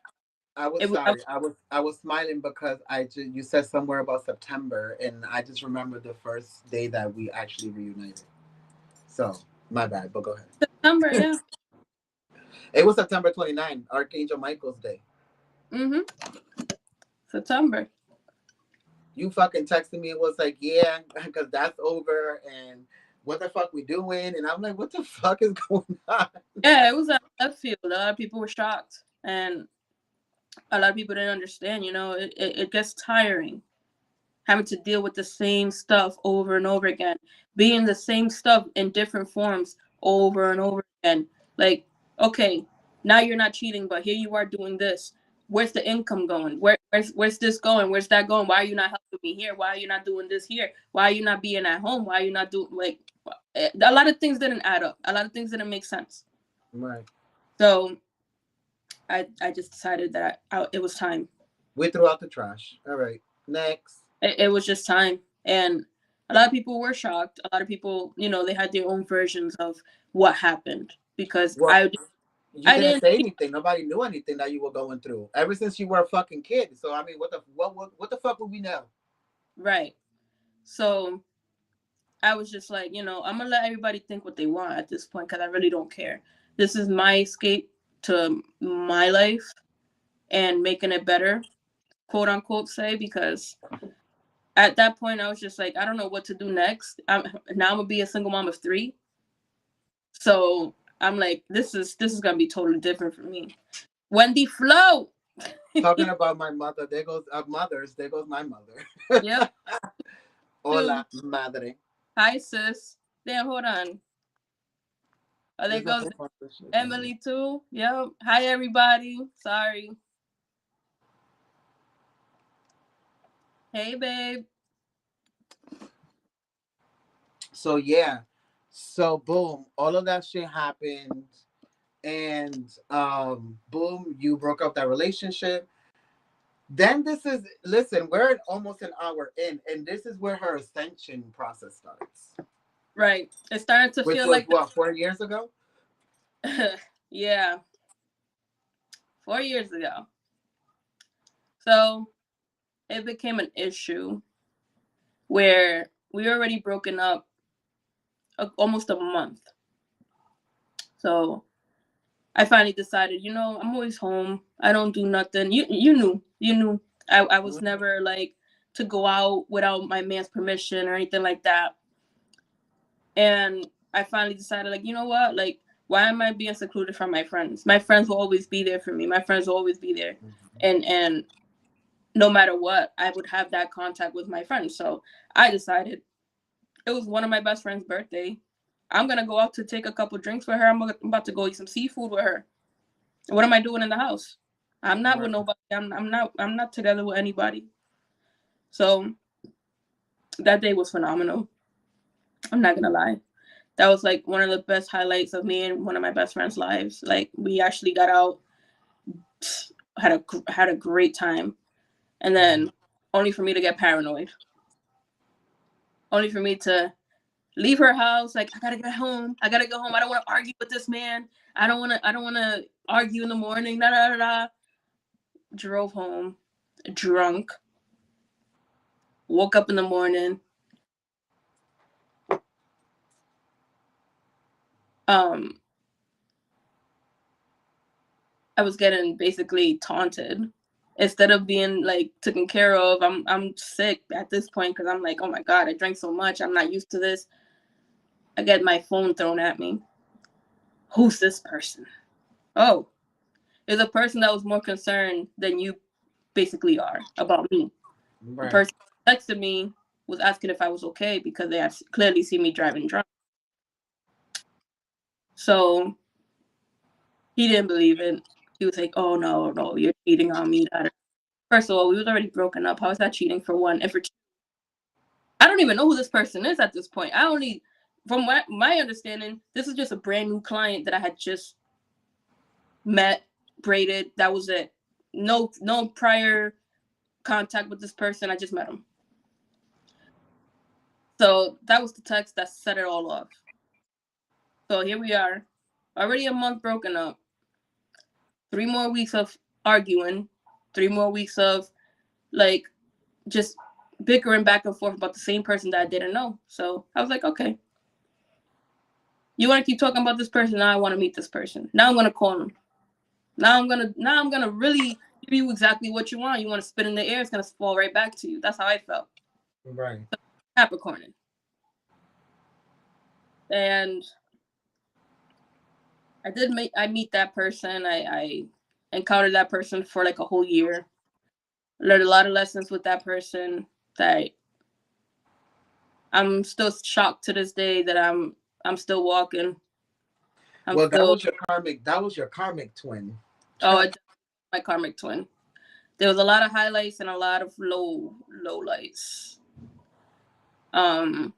I was it was, sorry. I was smiling because you said somewhere about September, and I just remember the first day that we actually reunited. So my bad, but go ahead. September, yeah. It was September 29th, Archangel Michael's Day. Mm-hmm. September. You fucking texted me. It was like, yeah, because that's over, and what the fuck we doing? And I'm like, what the fuck is going on? Yeah, it was a left field. A lot of people were shocked. And a lot of people didn't understand, it gets tiring having to deal with the same stuff over and over again, being the same stuff in different forms over and over again. Like, okay, now you're not cheating, but here you are doing this. Where's the income going? Where's this going? Where's that going? Why are you not helping me here? Why are you not doing this here? Why are you not being at home? Why are you not doing like a lot of things didn't add up. A lot of things didn't make sense. Right. So I just decided that it was time. We threw out the trash. All right. Next. It was just time. And a lot of people were shocked. A lot of people, they had their own versions of what happened because Well, you I didn't didn't say anything. Nobody knew anything that you were going through ever since you were a fucking kid. So I mean, what the fuck would we know? right. So I was just like, I'm gonna let everybody think what they want at this point because I really don't care. This is my escape to my life and making it better, quote unquote, say because at that point I was just like, I don't know what to do next. Now I'm gonna be a single mom of three. So I'm like, this is gonna be totally different for me. Wendy Flo. Talking about my mother, there goes mothers. There goes my mother. Yep. Dude. Hola, madre. Hi sis. Damn, hold on. Oh, there There's no goes name on this shit. Emily too. Yep. Hi everybody. Sorry. Hey babe. So yeah, so boom, all of that shit happened, and boom, you broke up that relationship. Then this is listen, we're almost an hour in, and this is where her ascension process starts, Right. It's starting to which feel was like what 4 years ago. yeah, 4 years ago. So it became an issue where we already broken up almost a month. So I finally decided, I'm always home. I don't do nothing. You knew. I was never like to go out without my man's permission or anything like that. And I finally decided, like, you know what? Like, why am I being secluded from my friends? My friends will always be there for me. My friends will always be there. And no matter what, I would have that contact with my friends. So I decided it was one of my best friend's birthday. I'm gonna go out to take a couple drinks with her. I'm about to go eat some seafood with her. What am I doing in the house? I'm not with nobody. I'm not together with anybody. So that day was phenomenal. I'm not gonna lie. That was like one of the best highlights of me and one of my best friends' lives. Like we actually got out, had a great time, and then only for me to get paranoid. Only for me to leave her house. Like I gotta get home. I gotta go home. I don't want to argue with this man. I don't want to. I don't want to argue in the morning. Da da da da. Drove home, drunk. Woke up in the morning. Um, I was getting basically taunted instead of being like taken care of, I'm sick at this point because I'm like, oh my God, I drank so much. I'm not used to this. I get my phone thrown at me. Who's this person? Oh, it's a person that was more concerned than you basically are about me. The Right. person who texted me was asking if I was okay because they had clearly seen me driving drunk. So he didn't believe it. He was like, "Oh no, no, you're cheating on me." First of all, we was already broken up. How is that cheating for one? And for two, I don't even know who this person is at this point. I only, from my understanding, this is just a brand new client that I had just met, braided. That was it. No prior contact with this person. I just met him. So that was the text that set it all off. So here we are, already a month broken up. 3 more weeks of arguing. 3 more weeks of like just bickering back and forth about the same person that I didn't know. So I was like, okay, you want to keep talking about this person? Now I want to meet this person. Now I'm gonna call him. Now I'm gonna really give you exactly what you want. You want to spit in the air? It's gonna fall right back to you. That's how I felt. Right. Capricorn. And I meet that person. I encountered that person for like a whole year. Learned a lot of lessons with that person that I'm still shocked to this day that I'm still walking. I'm Well, that still was your karmic. That was your karmic twin. oh it's my karmic twin. There was a lot of highlights and a lot of low lights. Um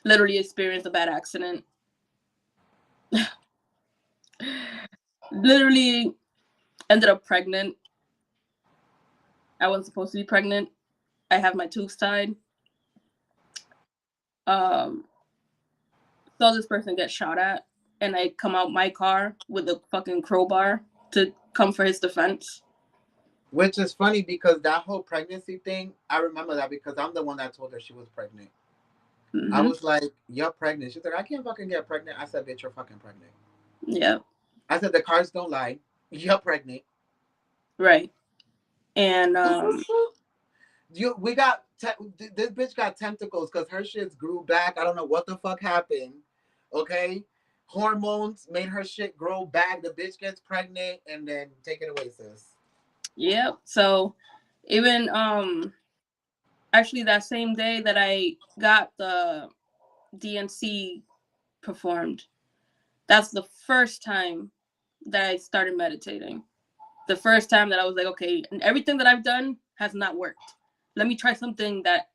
Literally experienced a bad accident. Literally ended up pregnant. I wasn't supposed to be pregnant. I have my tubes tied. Um Saw this person get shot at and I come out my car with a fucking crowbar to come for his defense. Which is funny because that whole pregnancy thing, I remember that because I'm the one that told her she was pregnant. I Mm-hmm. was like, "You're pregnant." She's like, "I can't fucking get pregnant." I said, "Bitch, you're fucking pregnant." Yeah. I said, "The cards don't lie. You're pregnant." Right. And We got this bitch got tentacles because her shits grew back. I don't know what the fuck happened. Okay, hormones made her shit grow back. The bitch gets pregnant and then take it away, sis. yeah. So even actually that same day that I got the DNC performed, that's the first time that I started meditating. The first time that I was like, okay, everything that I've done has not worked. Let me try something that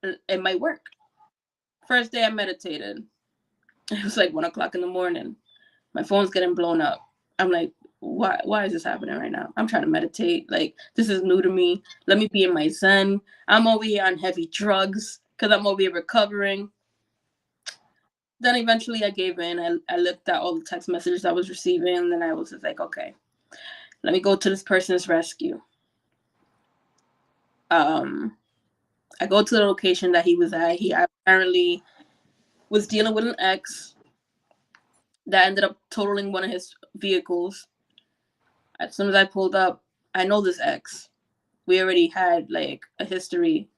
it might work. First day I meditated. It was like 1 o'clock in the morning. My phone's getting blown up. I'm like, why is this happening right now? I'm trying to meditate. Like, this is new to me. Let me be in my zen. I'm over here on heavy drugs because I'm over here recovering. Then eventually I gave in. I looked at all the text messages I was receiving, and then I was just like, okay, let me go to this person's rescue. Um, I go to the location that he was at. He apparently was dealing with an ex that ended up totaling one of his vehicles. As soon as I pulled up, I know this ex. We already had like a history,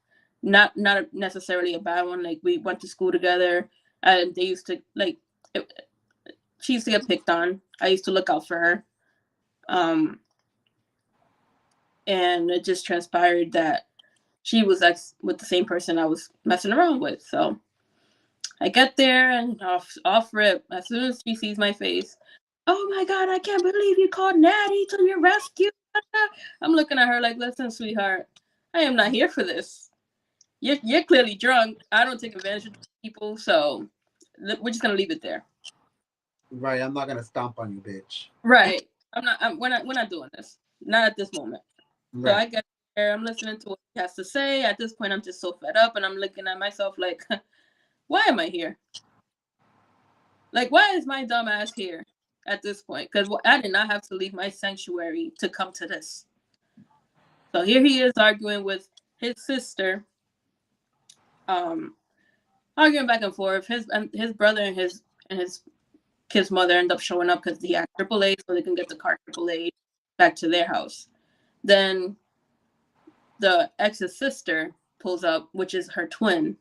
not necessarily a bad one. Like we went to school together, and they used to like. She used to get picked on. I used to look out for her. Um, and it just transpired that she was ex with the same person I was messing around with. So I get there and off rip. As soon as she sees my face, oh my God, I can't believe you called Natty to your rescue. I'm looking at her like, listen, sweetheart, I am not here for this. You're clearly drunk. I don't take advantage of people, so we're just gonna leave it there. Right, I'm not gonna stomp on you, bitch. Right. We're not doing this. Not at this moment. So Right. I get there. I'm listening to what he has to say. At this point, I'm just so fed up, and I'm looking at myself like, why am I here? Like, why is my dumb ass here at this point? Because I did not have to leave my sanctuary to come to this. So here he is arguing with his sister, um, arguing back and forth. His brother and his kid's mother end up showing up because he had AAA, so they can get the car AAA back to their house. Then the ex's sister pulls up, which is her twin.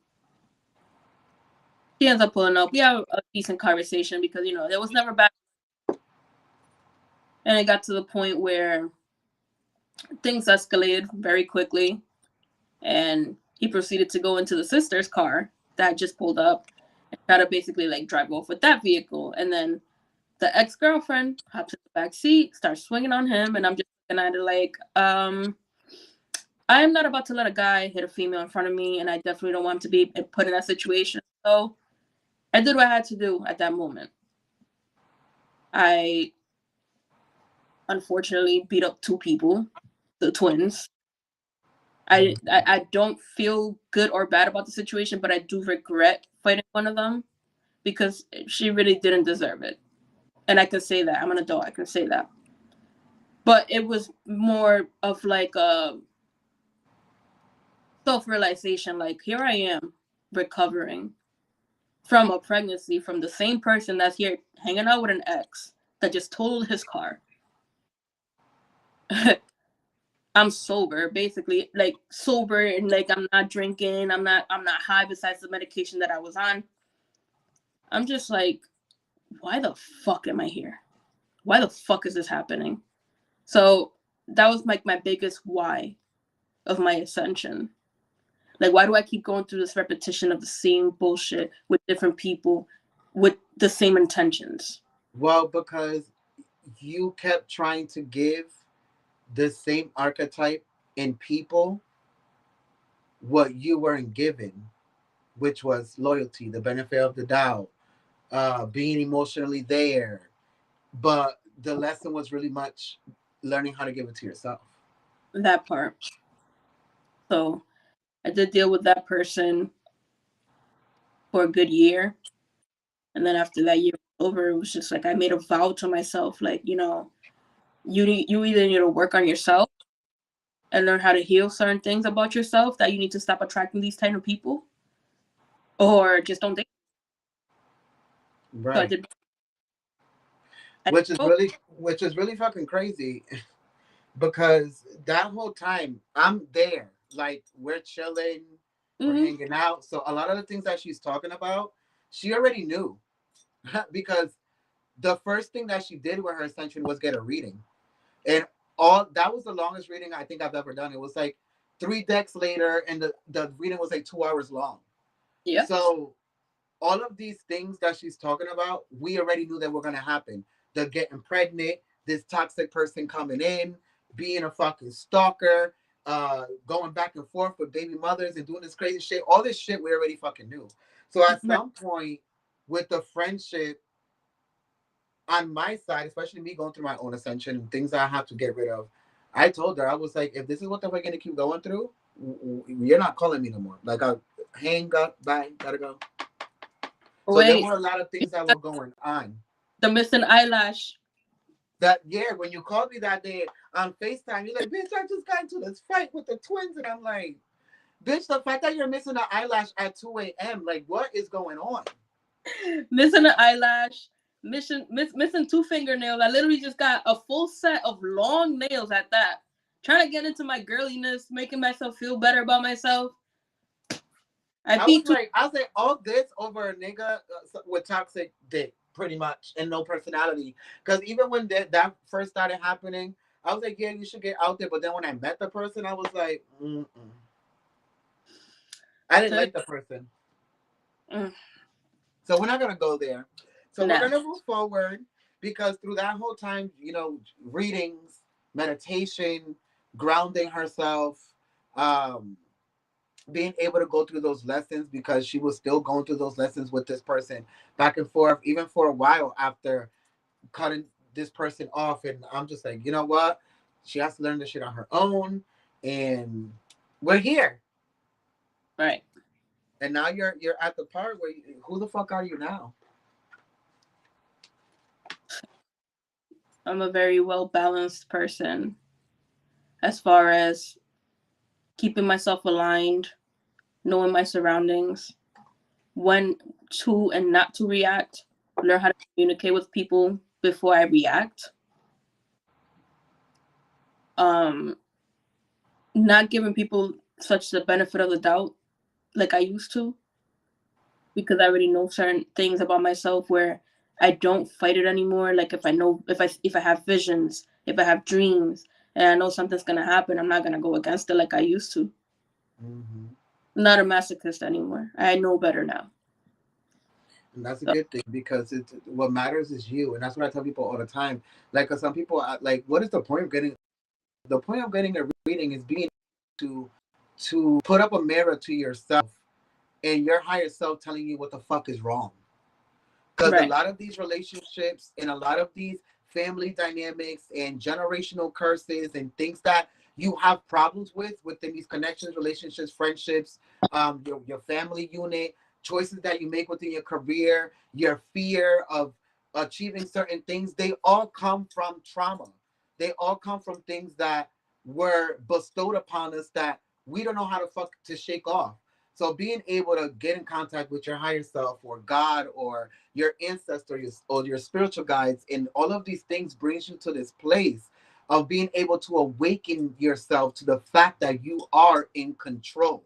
She ends up pulling up. We have a decent conversation because, there was never back. And it got to the point where things escalated very quickly. And he proceeded to go into the sister's car that just pulled up and try to basically like drive off with that vehicle. And then the ex-girlfriend hops in the back seat, starts swinging on him. And I'm just looking at it like, I am not about to let a guy hit a female in front of me. And I definitely don't want him to be put in that situation. So I did what I had to do at that moment. I unfortunately beat up two people, the twins. I don't feel good or bad about the situation, but I do regret fighting one of them because she really didn't deserve it. And I can say that. I'm an adult. I can say that. But it was more of like a self-realization. Like, here I am recovering from a pregnancy from the same person that's here hanging out with an ex that just totaled his car. I'm sober, basically, like sober, and like I'm not drinking, I'm not high besides the medication that I was on. I'm just like, why the fuck am I here? Why the fuck is this happening? So that was like my biggest why of my ascension. Like, why do I keep going through this repetition of the same bullshit with different people with the same intentions? Well, because you kept trying to give the same archetype in people what you weren't given, which was loyalty, the benefit of the doubt, being emotionally there. But the lesson was really much learning how to give it to yourself. That part. So I did deal with that person for a good year. And then after that year was over, it was just like I made a vow to myself, like, you either need to work on yourself and learn how to heal certain things about yourself that you need to stop attracting these kind of people, or just don't date. So I Right. did. I Which is did really fucking crazy because that whole time I'm there. Like we're chilling, we're mm-hmm. hanging out. So a lot of the things that she's talking about, she already knew. Because the first thing that she did with her ascension was get a reading. And all that was the longest reading I think I've ever done. It was like 3 decks later, and the reading was like 2 hours long. Yeah. So all of these things that she's talking about, we already knew that were gonna happen. The getting pregnant, this toxic person coming in, being a fucking stalker, going back and forth with baby mothers and doing this crazy shit. All this shit we already fucking knew. So at Right. some point with the friendship on my side, especially me going through my own ascension and things I have to get rid of, I told her, I was like, if this is what we're gonna keep going through, you're not calling me no more. Like I hang up, bye, gotta go. So there Wait, were a lot of things that were going on. the missing eyelash. That yeah, when you called me that day on FaceTime, you're like, bitch, I just got into this fight with the twins, and I'm like, bitch, the fact that you're missing an eyelash at 2 a.m., like, what is going on? Missing an eyelash. Missing two fingernails. I literally just got a full set of long nails at that. Trying to get into my girliness, making myself feel better about myself. I beat two. I was like, all this over a nigga with toxic dick, pretty much, and no personality. Because even when that first started happening, I was like, yeah, you should get out there. But then when I met the person, I was like, mm-mm. I didn't like the person. Mm, So we're not gonna go there. So we're nah. gonna move forward because through that whole time, readings, meditation, grounding herself, um, being able to go through those lessons because she was still going through those lessons with this person back and forth, even for a while after cutting this person off. And I'm just like, you know what? She has to learn this shit on her own. And we're here. Right. And now you're at the part where who the fuck are you now? I'm a very well balanced person as far as keeping myself aligned, knowing my surroundings, when to and not to react, learn how to communicate with people before I react. Um, not giving people such the benefit of the doubt like I used to, because I already know certain things about myself where I don't fight it anymore. Like if I know if I have visions, if I have dreams, and I know something's gonna happen, I'm not gonna go against it like I used to. Hmm. I'm not a masochist anymore. I know better now. And that's a So, good thing because it's what matters is you, and that's what I tell people all the time. Like, 'cause some people like, what is the point of getting? The point of getting a reading is being to put up a mirror to yourself and your higher self telling you what the fuck is wrong. Because a right, lot of these relationships and a lot of these family dynamics and generational curses and things that you have problems with within these connections, relationships, friendships, your family unit, choices that you make within your career, your fear of achieving certain things, they all come from trauma. They all come from things that were bestowed upon us that we don't know how to fuck to shake off. So being able to get in contact with your higher self or God or your ancestors or your spiritual guides and all of these things brings you to this place of being able to awaken yourself to the fact that you are in control,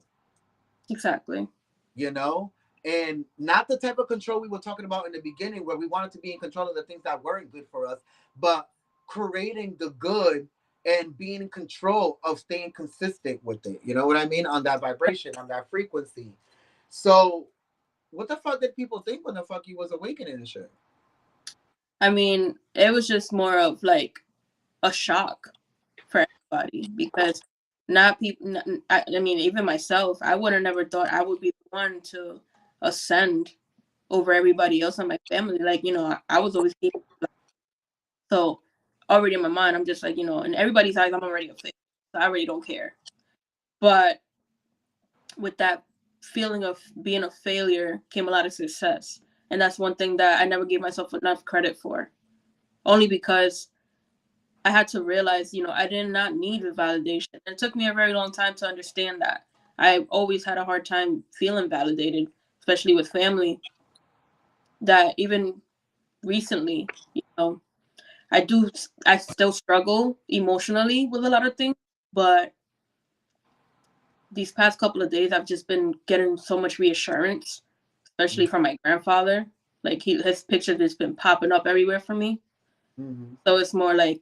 exactly. you know, and not the type of control we were talking about in the beginning where we wanted to be in control of the things that weren't good for us, but creating the good and being in control of staying consistent with it, you know what I mean, on that vibration, on that frequency. So what the fuck did people think when the fuck you was awakening and shit? I mean, it was just more of like a shock for everybody because not people. I mean, even myself, I would have never thought I would be the one to ascend over everybody else in my family. Like, I was always so already in my mind. I'm just like, in everybody's eyes, I'm already a failure. So I really don't care. But with that feeling of being a failure came a lot of success, and that's one thing that I never gave myself enough credit for. Only because I had to realize, I did not need the validation. It took me a very long time to understand that. I always had a hard time feeling validated, especially with family. That even recently, I do, I still struggle emotionally with a lot of things, but these past couple of days, I've just been getting so much reassurance, especially from my grandfather. Like his picture has been popping up everywhere for me. Mm-hmm. So it's more like,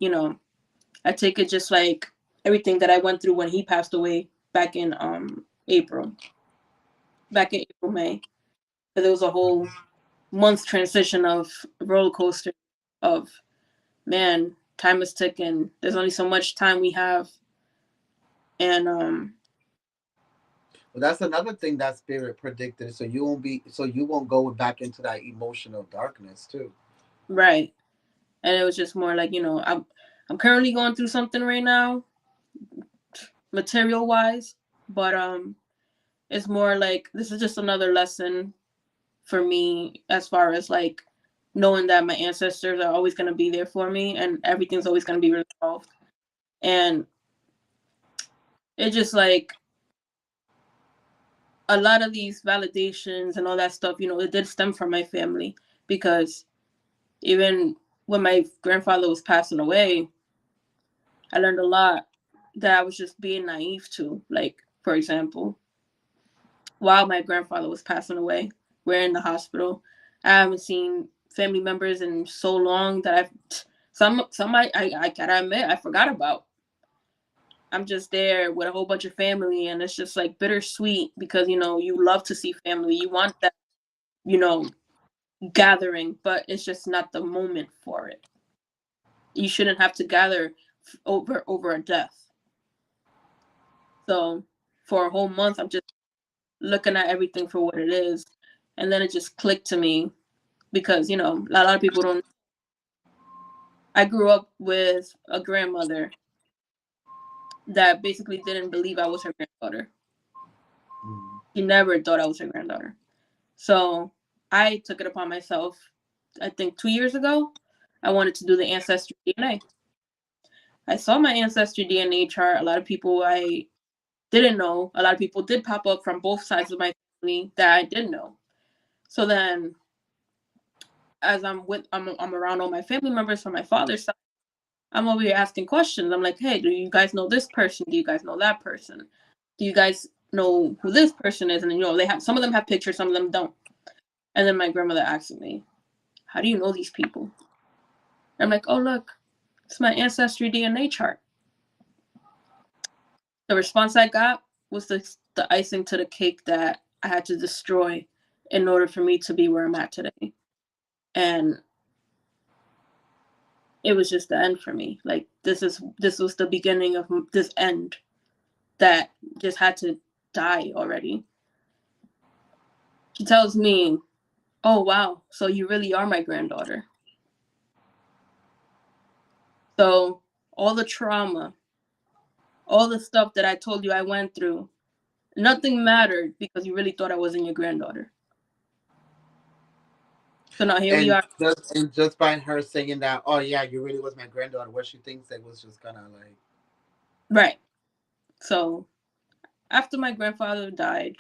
I take it just like everything that I went through when he passed away back in April, back in April, May. Because it was a whole month transition of roller coaster of, man, time is ticking. There's only so much time we have. And Well, that's another thing that spirit predicted. So you won't go back into that emotional darkness too. right. And it was just more like, I'm currently going through something right now, material wise, but it's more like this is just another lesson for me as far as like knowing that my ancestors are always going to be there for me and everything's always going to be resolved. And it just like a lot of these validations and all that stuff, it did stem from my family because even when my grandfather was passing away, I learned a lot that I was just being naive to. Like, for example, while my grandfather was passing away, we're in the hospital. I haven't seen family members in so long that I gotta admit I forgot about. I'm just there with a whole bunch of family, and it's just like bittersweet because you love to see family, you want that you know gathering, but it's just not the moment for it. You shouldn't have to gather over a death. So for a whole month, I'm just looking at everything for what it is, and then it just clicked to me because a lot of people don't. I grew up with a grandmother that basically didn't believe I was her granddaughter. Mm-hmm. She never thought I was her granddaughter. So I took it upon myself. I think 2 years ago, I wanted to do the ancestry DNA. I saw my ancestry DNA chart. A lot of people I didn't know. A lot of people did pop up from both sides of my family that I didn't know. So then, as I'm around all my family members from my father's side, I'm over here asking questions. I'm like, hey, do you guys know this person? Do you guys know that person? Do you guys know who this person is? And they have, some of them have pictures, some of them don't. And then my grandmother asked me, how do you know these people? I'm like, oh look, it's my ancestry DNA chart. The response I got was the icing to the cake that I had to destroy in order for me to be where I'm at today. And it was just the end for me. Like this was the beginning of this end that just had to die already. She tells me, "Oh wow, so you really are my granddaughter." So all the trauma, all the stuff that I told you I went through, nothing mattered because you really thought I wasn't your granddaughter. So now here we are. And just by her saying that, oh yeah, you really was my granddaughter, what she thinks it was just kind of like, Right. So after my grandfather died,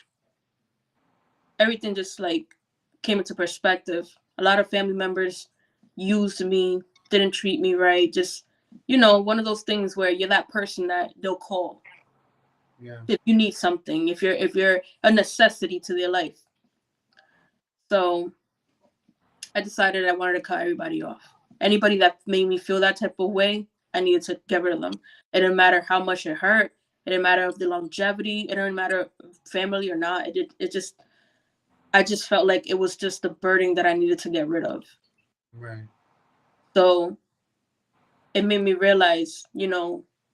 everything just like came into perspective. A lot of family members used me, didn't treat me right. Just, one of those things where you're that person that they'll call yeah, if you need something, if you're a necessity to their life. So I decided I wanted to cut everybody off. Anybody that made me feel that type of way, I needed to get rid of them. It didn't matter how much it hurt. It didn't matter of the longevity. It didn't matter family or not. It just I just felt like it was just the burden that I needed to get rid of. right. So it made me realize,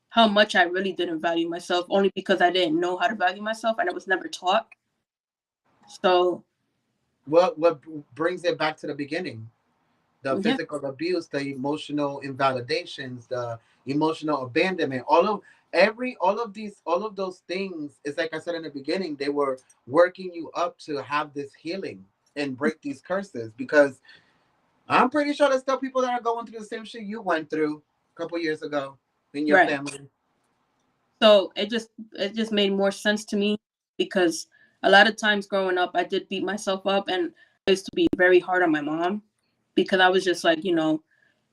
how much I really didn't value myself only because I didn't know how to value myself and I was never taught. So What brings it back to the beginning? The yeah, physical abuse, the emotional invalidations, the emotional abandonment, all of those things. It's like I said in the beginning, they were working you up to have this healing and break these curses. Because I'm pretty sure there's still people that are going through the same shit you went through a couple years ago in your right. family. So it just made more sense to me because a lot of times growing up I did beat myself up and I used to be very hard on my mom because I was just like,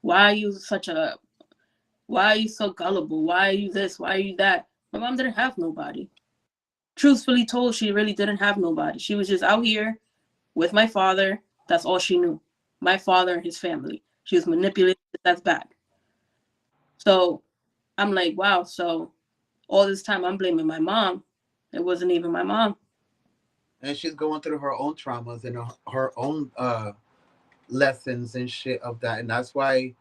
why are you why are you so gullible? Why are you this? Why are you that? My mom didn't have nobody. Truthfully told, she really didn't have nobody. She was just out here with my father. That's all she knew. My father and his family. She was manipulated. That's bad. So I'm like, wow. So all this time I'm blaming my mom. It wasn't even my mom. And she's going through her own traumas and her own lessons and shit of that. And that's why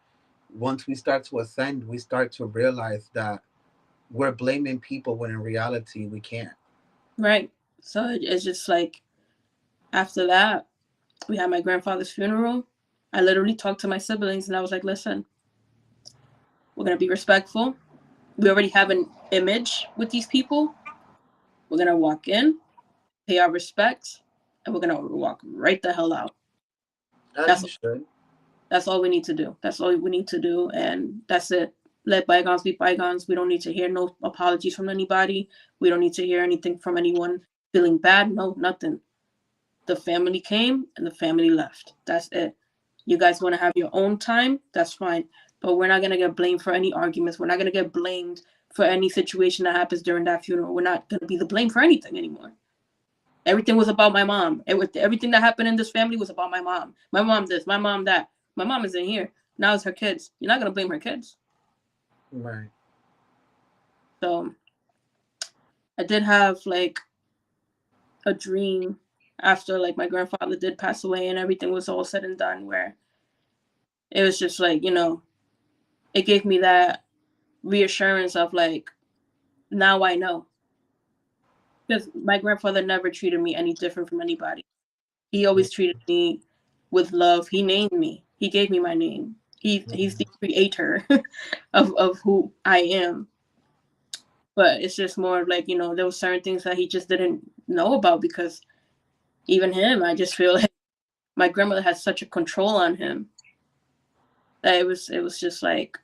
once we start to ascend, we start to realize that we're blaming people when in reality we can't. Right. So it's just like after that, we had my grandfather's funeral. I literally talked to my siblings and I was like, listen, we're going to be respectful. We already have an image with these people. We're going to walk in, pay our respects, and we're going to walk right the hell out. As That's you should. That's all we need to do. That's all we need to do, and that's it. Let bygones be bygones. We don't need to hear no apologies from anybody. We don't need to hear anything from anyone feeling bad. No, nothing. The family came and the family left. That's it. You guys want to have your own time? That's fine. But we're not going to get blamed for any arguments. We're not going to get blamed for any situation that happens during that funeral. We're not going to be the blame for anything anymore. Everything was about my mom. Everything that happened in this family was about my mom. My mom this, my mom that. My mom isn't here. Now it's her kids. You're not gonna blame her kids. Right. So I did have like a dream after like my grandfather did pass away and everything was all said and done where it was just like, it gave me that reassurance of like now I know. Because my grandfather never treated me any different from anybody. He always treated me with love. He named me. He gave me my name. He's the creator of who I am. But it's just more of like, there were certain things that he just didn't know about because even him, I just feel like my grandmother had such a control on him that it was just like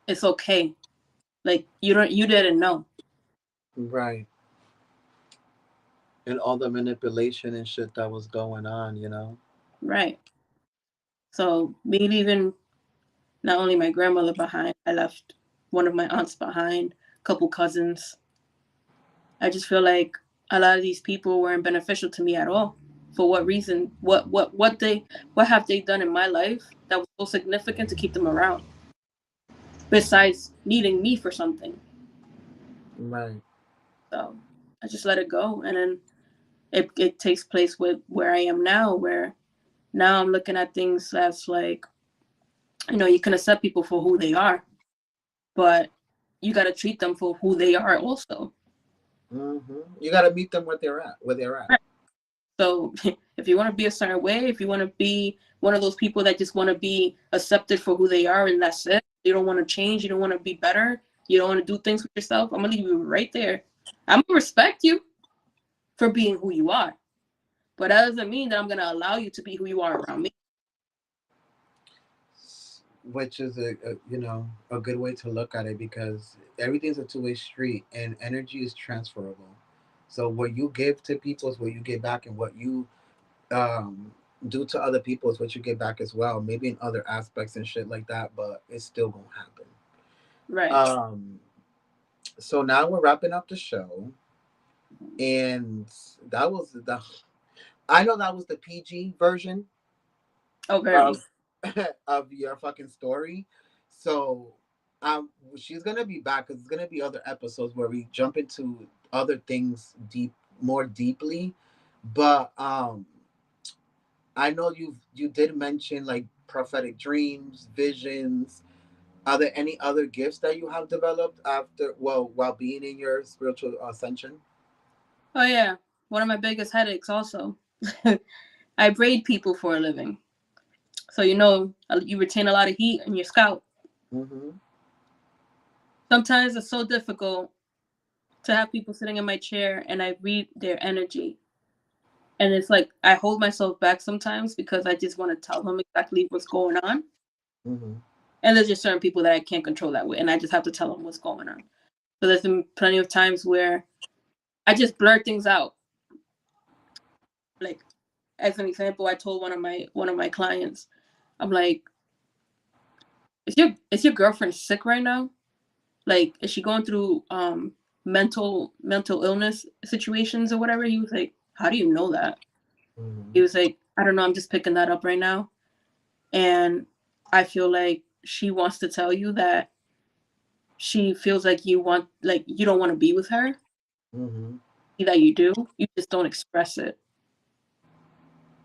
it's okay. Like you didn't know. Right. And all the manipulation and shit that was going on. Right. So me leaving not only my grandmother behind, I left one of my aunts behind, a couple cousins. I just feel like a lot of these people weren't beneficial to me at all. For what reason? What have they done in my life that was so significant to keep them around? Besides needing me for something. Right. So I just let it go, and then it takes place with where I am now, where now I'm looking at things as like, you can accept people for who they are, but you got to treat them for who they are also. You got to meet them where they're at. Where they're at. Right. So if you want to be a certain way, if you want to be one of those people that just want to be accepted for who they are and that's it, you don't want to change, you don't want to be better, you don't want to do things with yourself, I'm gonna leave you right there. I'm gonna respect you for being who you are, but that doesn't mean that I'm gonna allow you to be who you are around me. Which is a good way to look at it, because everything's a two-way street and energy is transferable. So what you give to people is what you get back, and what you um do to other people is what you get back as well, maybe in other aspects and shit like that, but it's still gonna happen. Right. So now we're wrapping up the show, and that was the I know that was the PG version Oh, very. of of your fucking story. So she's gonna be back because it's gonna be other episodes where we jump into other things more deeply. But I know you did mention like prophetic dreams, visions. Are there any other gifts that you have developed after, well, while being in your spiritual ascension? Oh yeah, one of my biggest headaches also. I braid people for a living, so you retain a lot of heat in your scalp. Mm-hmm. Sometimes it's so difficult to have people sitting in my chair and I read their energy. And it's like I hold myself back sometimes because I just want to tell them exactly what's going on. Mm-hmm. And there's just certain people that I can't control that way, and I just have to tell them what's going on. So there's been plenty of times where I just blurt things out. Like as an example, I told one of my clients, I'm like, is your girlfriend sick right now? Like, is she going through mental illness situations or whatever? He was like, how do you know that? Mm-hmm. He was like, I don't know, I'm just picking that up right now. And I feel like she wants to tell you that she feels like you don't want to be with her. Mm-hmm. That you do, you just don't express it.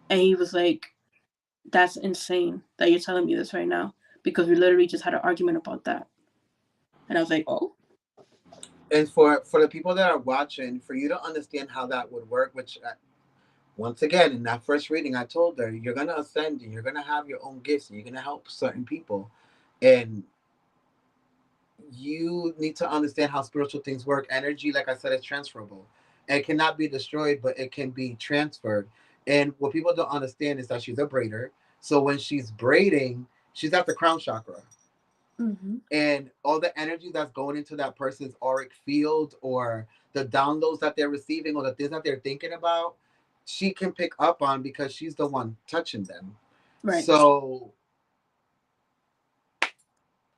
And he was like, that's insane that you're telling me this right now, because we literally just had an argument about that. And I was like, oh. And for the people that are watching, for you to understand how that would work, which once again, in that first reading, I told her you're gonna ascend and you're gonna have your own gifts and you're gonna help certain people, and you need to understand how spiritual things work. Energy, like I said, is transferable. It cannot be destroyed, but it can be transferred. And what people don't understand is that she's a braider. So when she's braiding, she's at the crown chakra. Mm-hmm. And all the energy that's going into that person's auric field, or the downloads that they're receiving, or the things that they're thinking about, she can pick up on because she's the one touching them. Right. So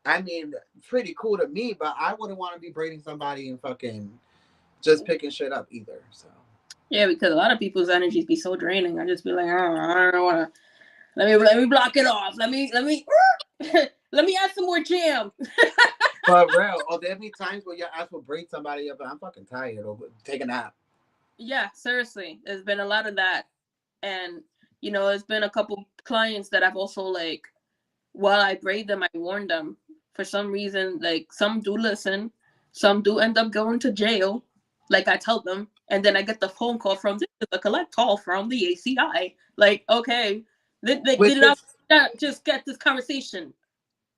I mean, pretty cool to me, but I wouldn't want to be braiding somebody and fucking just picking shit up either. So Yeah, because a lot of people's energies be so draining. I just be like, I don't want to. Let me block it off. Let me let me add some more jam. for real, or there be times where your ass will braid somebody up and I'm fucking tired or take a nap. Yeah, seriously, there's been a lot of that, and there's been a couple clients that I've also like, while I braid them, I warn them. For some reason, like some do listen, some do end up going to jail. Like I tell them, and then I get the phone call from this is a collect call from the ACI. Like, okay, they Which did is not just get this conversation.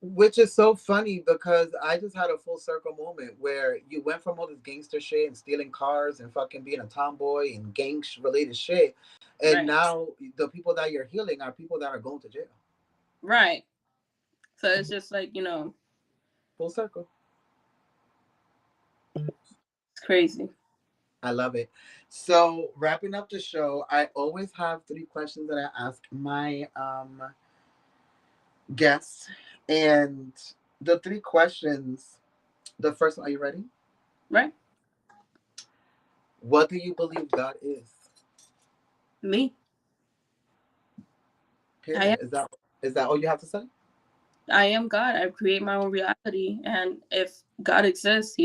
which is so funny because I just had a full circle moment where you went from all this gangster shit and stealing cars and fucking being a tomboy and gang related shit, and Right, now the people that you're healing are people that are going to jail. right. So it's just like Full circle. it's crazy. I love it. So wrapping up the show, I always have three questions that I ask my guests, And the three questions. The first one, are you ready? Right? What do you believe God is? Me. I am. Period. Is that all you have to say? I am God. I create my own reality, and if God exists,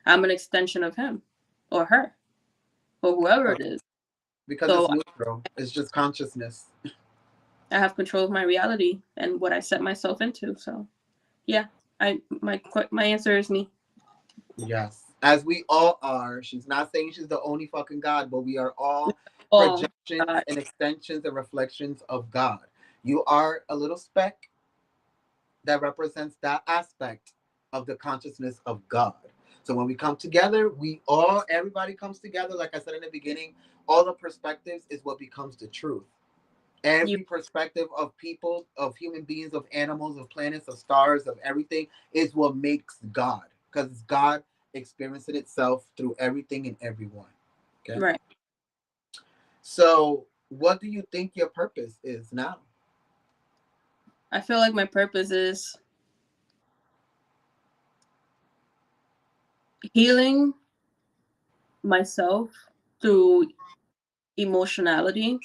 I'm an extension of Him, or her, or whoever Oh, it is. because So it's neutral. It's just consciousness. I have control of my reality and what I set myself into. So yeah, my answer is me. Yes. As we all are. She's not saying she's the only fucking God, but we are all Oh projections God. and extensions and reflections of God. You are a little speck that represents that aspect of the consciousness of God. So when we come together, everybody comes together. Like I said in the beginning, all the perspectives is what becomes the truth. You Every perspective of people, of human beings, of animals, of planets, of stars, of everything is what makes God. Because it's God experiencing itself through everything and everyone. Okay. right. So what do you think your purpose is now? I feel like my purpose is healing myself through emotionality,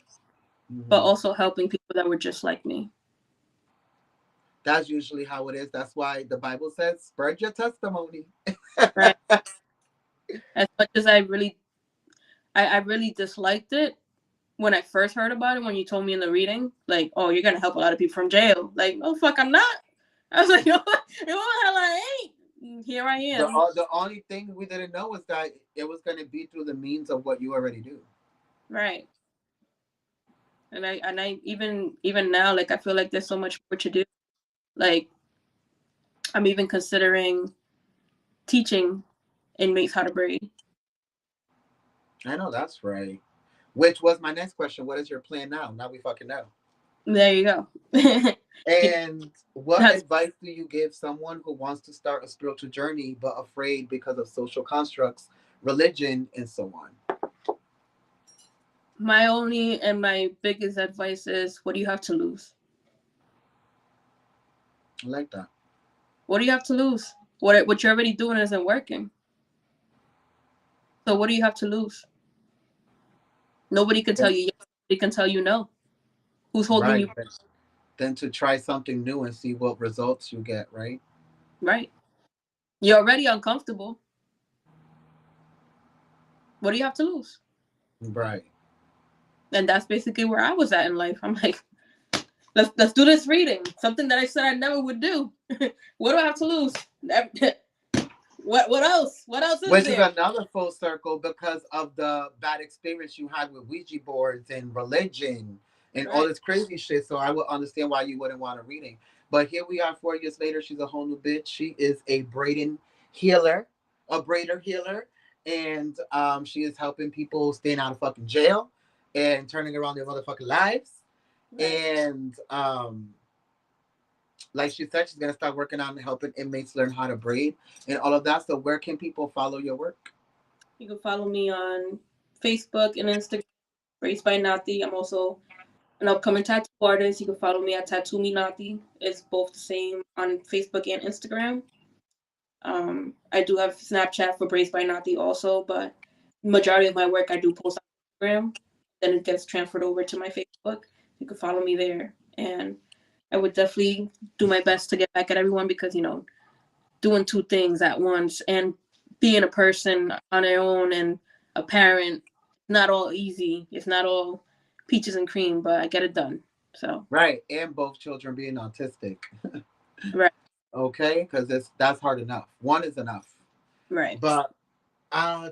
but Mhm. also helping people that were just like me. That's usually how it is. That's why the Bible says, spread your testimony. Right. As much as I really disliked it when I first heard about it, when you told me in the reading, like, oh, you're gonna help a lot of people from jail. Like, no fuck, I'm not. I was like, no, no hell I ain't. Here I The, am. uh, the only thing we didn't know was that it was going to be through the means of what you already do. Right. And I even now, like I feel like there's so much more to do. Like I'm even considering teaching inmates how to braid. I know that's right. Which was my next question. What is your plan now? Now we fucking know. There you go. You And what know, advice do you give someone who wants to start a spiritual journey but afraid because of social constructs, religion, and so on? my only and my biggest advice is, what do you have to lose? I like that. What do you have to lose? What you're already doing isn't working. So what do you have to lose? Nobody can tell Then, you yes. Nobody can tell you no. Who's holding right. you? Then to try something new and see what results you get, right? Right. You're already uncomfortable. What do you have to lose? Right. And that's basically where I was at in life. I'm like, let's do this reading. Something that I said I never would do. What do I have to lose? What else? What else is Which is there? another full circle because of the bad experience you had with Ouija boards and religion and all Right. this crazy shit. So I would understand why you wouldn't want a reading. But here we are 4 years later. She's a whole new bitch. She is a braiding healer, a braider healer. And she is helping people staying out of fucking jail and turning around their motherfucking lives. Right. And like she said, she's gonna start working on helping inmates learn how to braid and all of that. So where can people follow your work? You can follow me on Facebook and Instagram, Race by Nati. I'm also an upcoming tattoo artist. You can follow me at Tattoo Me Nati. It's both the same on Facebook and Instagram. I do have Snapchat for Brace by Nati also, but majority of my work I do post on Instagram. Then it gets transferred over to my Facebook. You can follow me there, and I would definitely do my best to get back at everyone because doing two things at once and being a person on their own and a parent, not all easy. It's not all peaches and cream, but I get it done. So Right, and both children being autistic. right, Okay, because that's hard enough. One is enough. right. But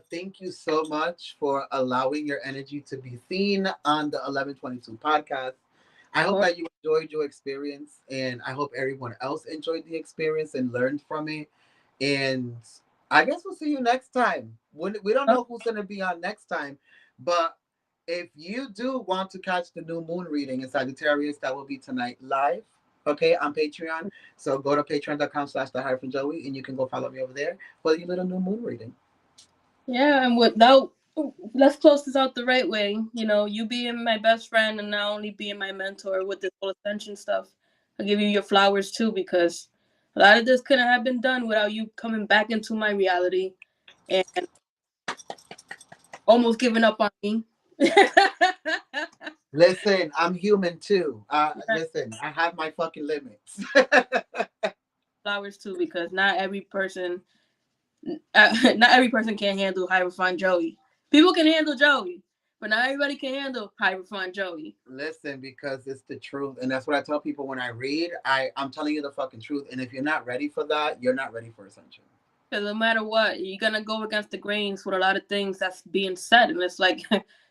thank you so much for allowing your energy to be seen on the 1122 podcast. I hope Or that you enjoyed your experience, and I hope everyone else enjoyed the experience and learned from it. And I guess we'll see you next time. We don't know who's going to be on next time, but if you do want to catch the new moon reading in Sagittarius, that will be tonight live. Okay, on Patreon. So go to patreon.com/the-joey and you can go follow me over there for your little new moon reading. yeah, and without let's close this out the right way. You being my best friend and not only being my mentor with this whole ascension stuff. I'll give you your flowers too, because a lot of this couldn't have been done without you coming back into my reality and almost giving up on me. Listen, I'm human too. Listen, I have my fucking limits. Flowers too, because not every person, not every person can handle Hierophant Joey. People can handle Joey, but not everybody can handle Hierophant Joey. Listen, because it's the truth, and that's what I tell people when I read. I'm telling you the fucking truth, and if you're not ready for that, you're not ready for ascension. Because no matter what, you're gonna go against the grains with a lot of things that's being said, and it's like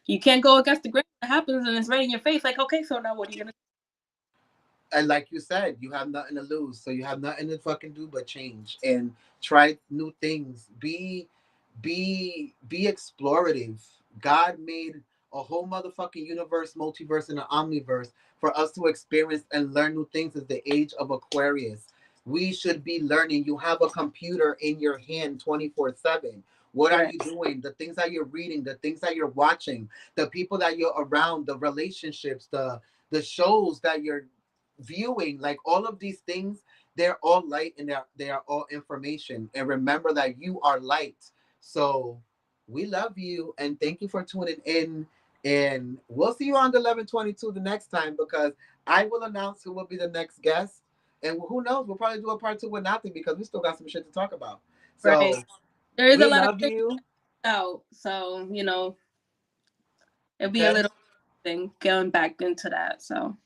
you can't go against the grain. It happens, and it's right in your face. Like, okay, so now what are you gonna? And like you said, you have nothing to lose, so you have nothing to fucking do but change and try new things. Be explorative. God made a whole motherfucking universe, multiverse, and an omniverse for us to experience and learn new things. Is the age of Aquarius. We should be learning. You have a computer in your hand 24/7. What are Right, you doing? The things that you're reading, the things that you're watching, the people that you're around, the relationships, the shows that you're viewing, like all of these things, they're all light and they are all information. And remember that you are light. So we love you and thank you for tuning in. And we'll see you on the 11/22 the next time, because I will announce who will be the next guest. And who knows, we'll probably do a part two with nothing, because we still got some shit to talk about. right. So There is a we lot of love shit you. out, so it'll be a Okay. little thing going back into that. So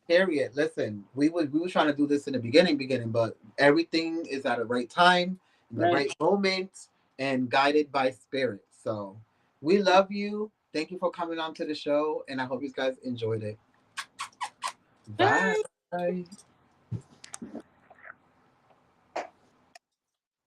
Period. Listen, we were trying to do this in the beginning, but everything is at the right time, in the right. right moment, and guided by spirit. So we love you. Thank you for coming on to the show, and I hope you guys enjoyed it. Bye.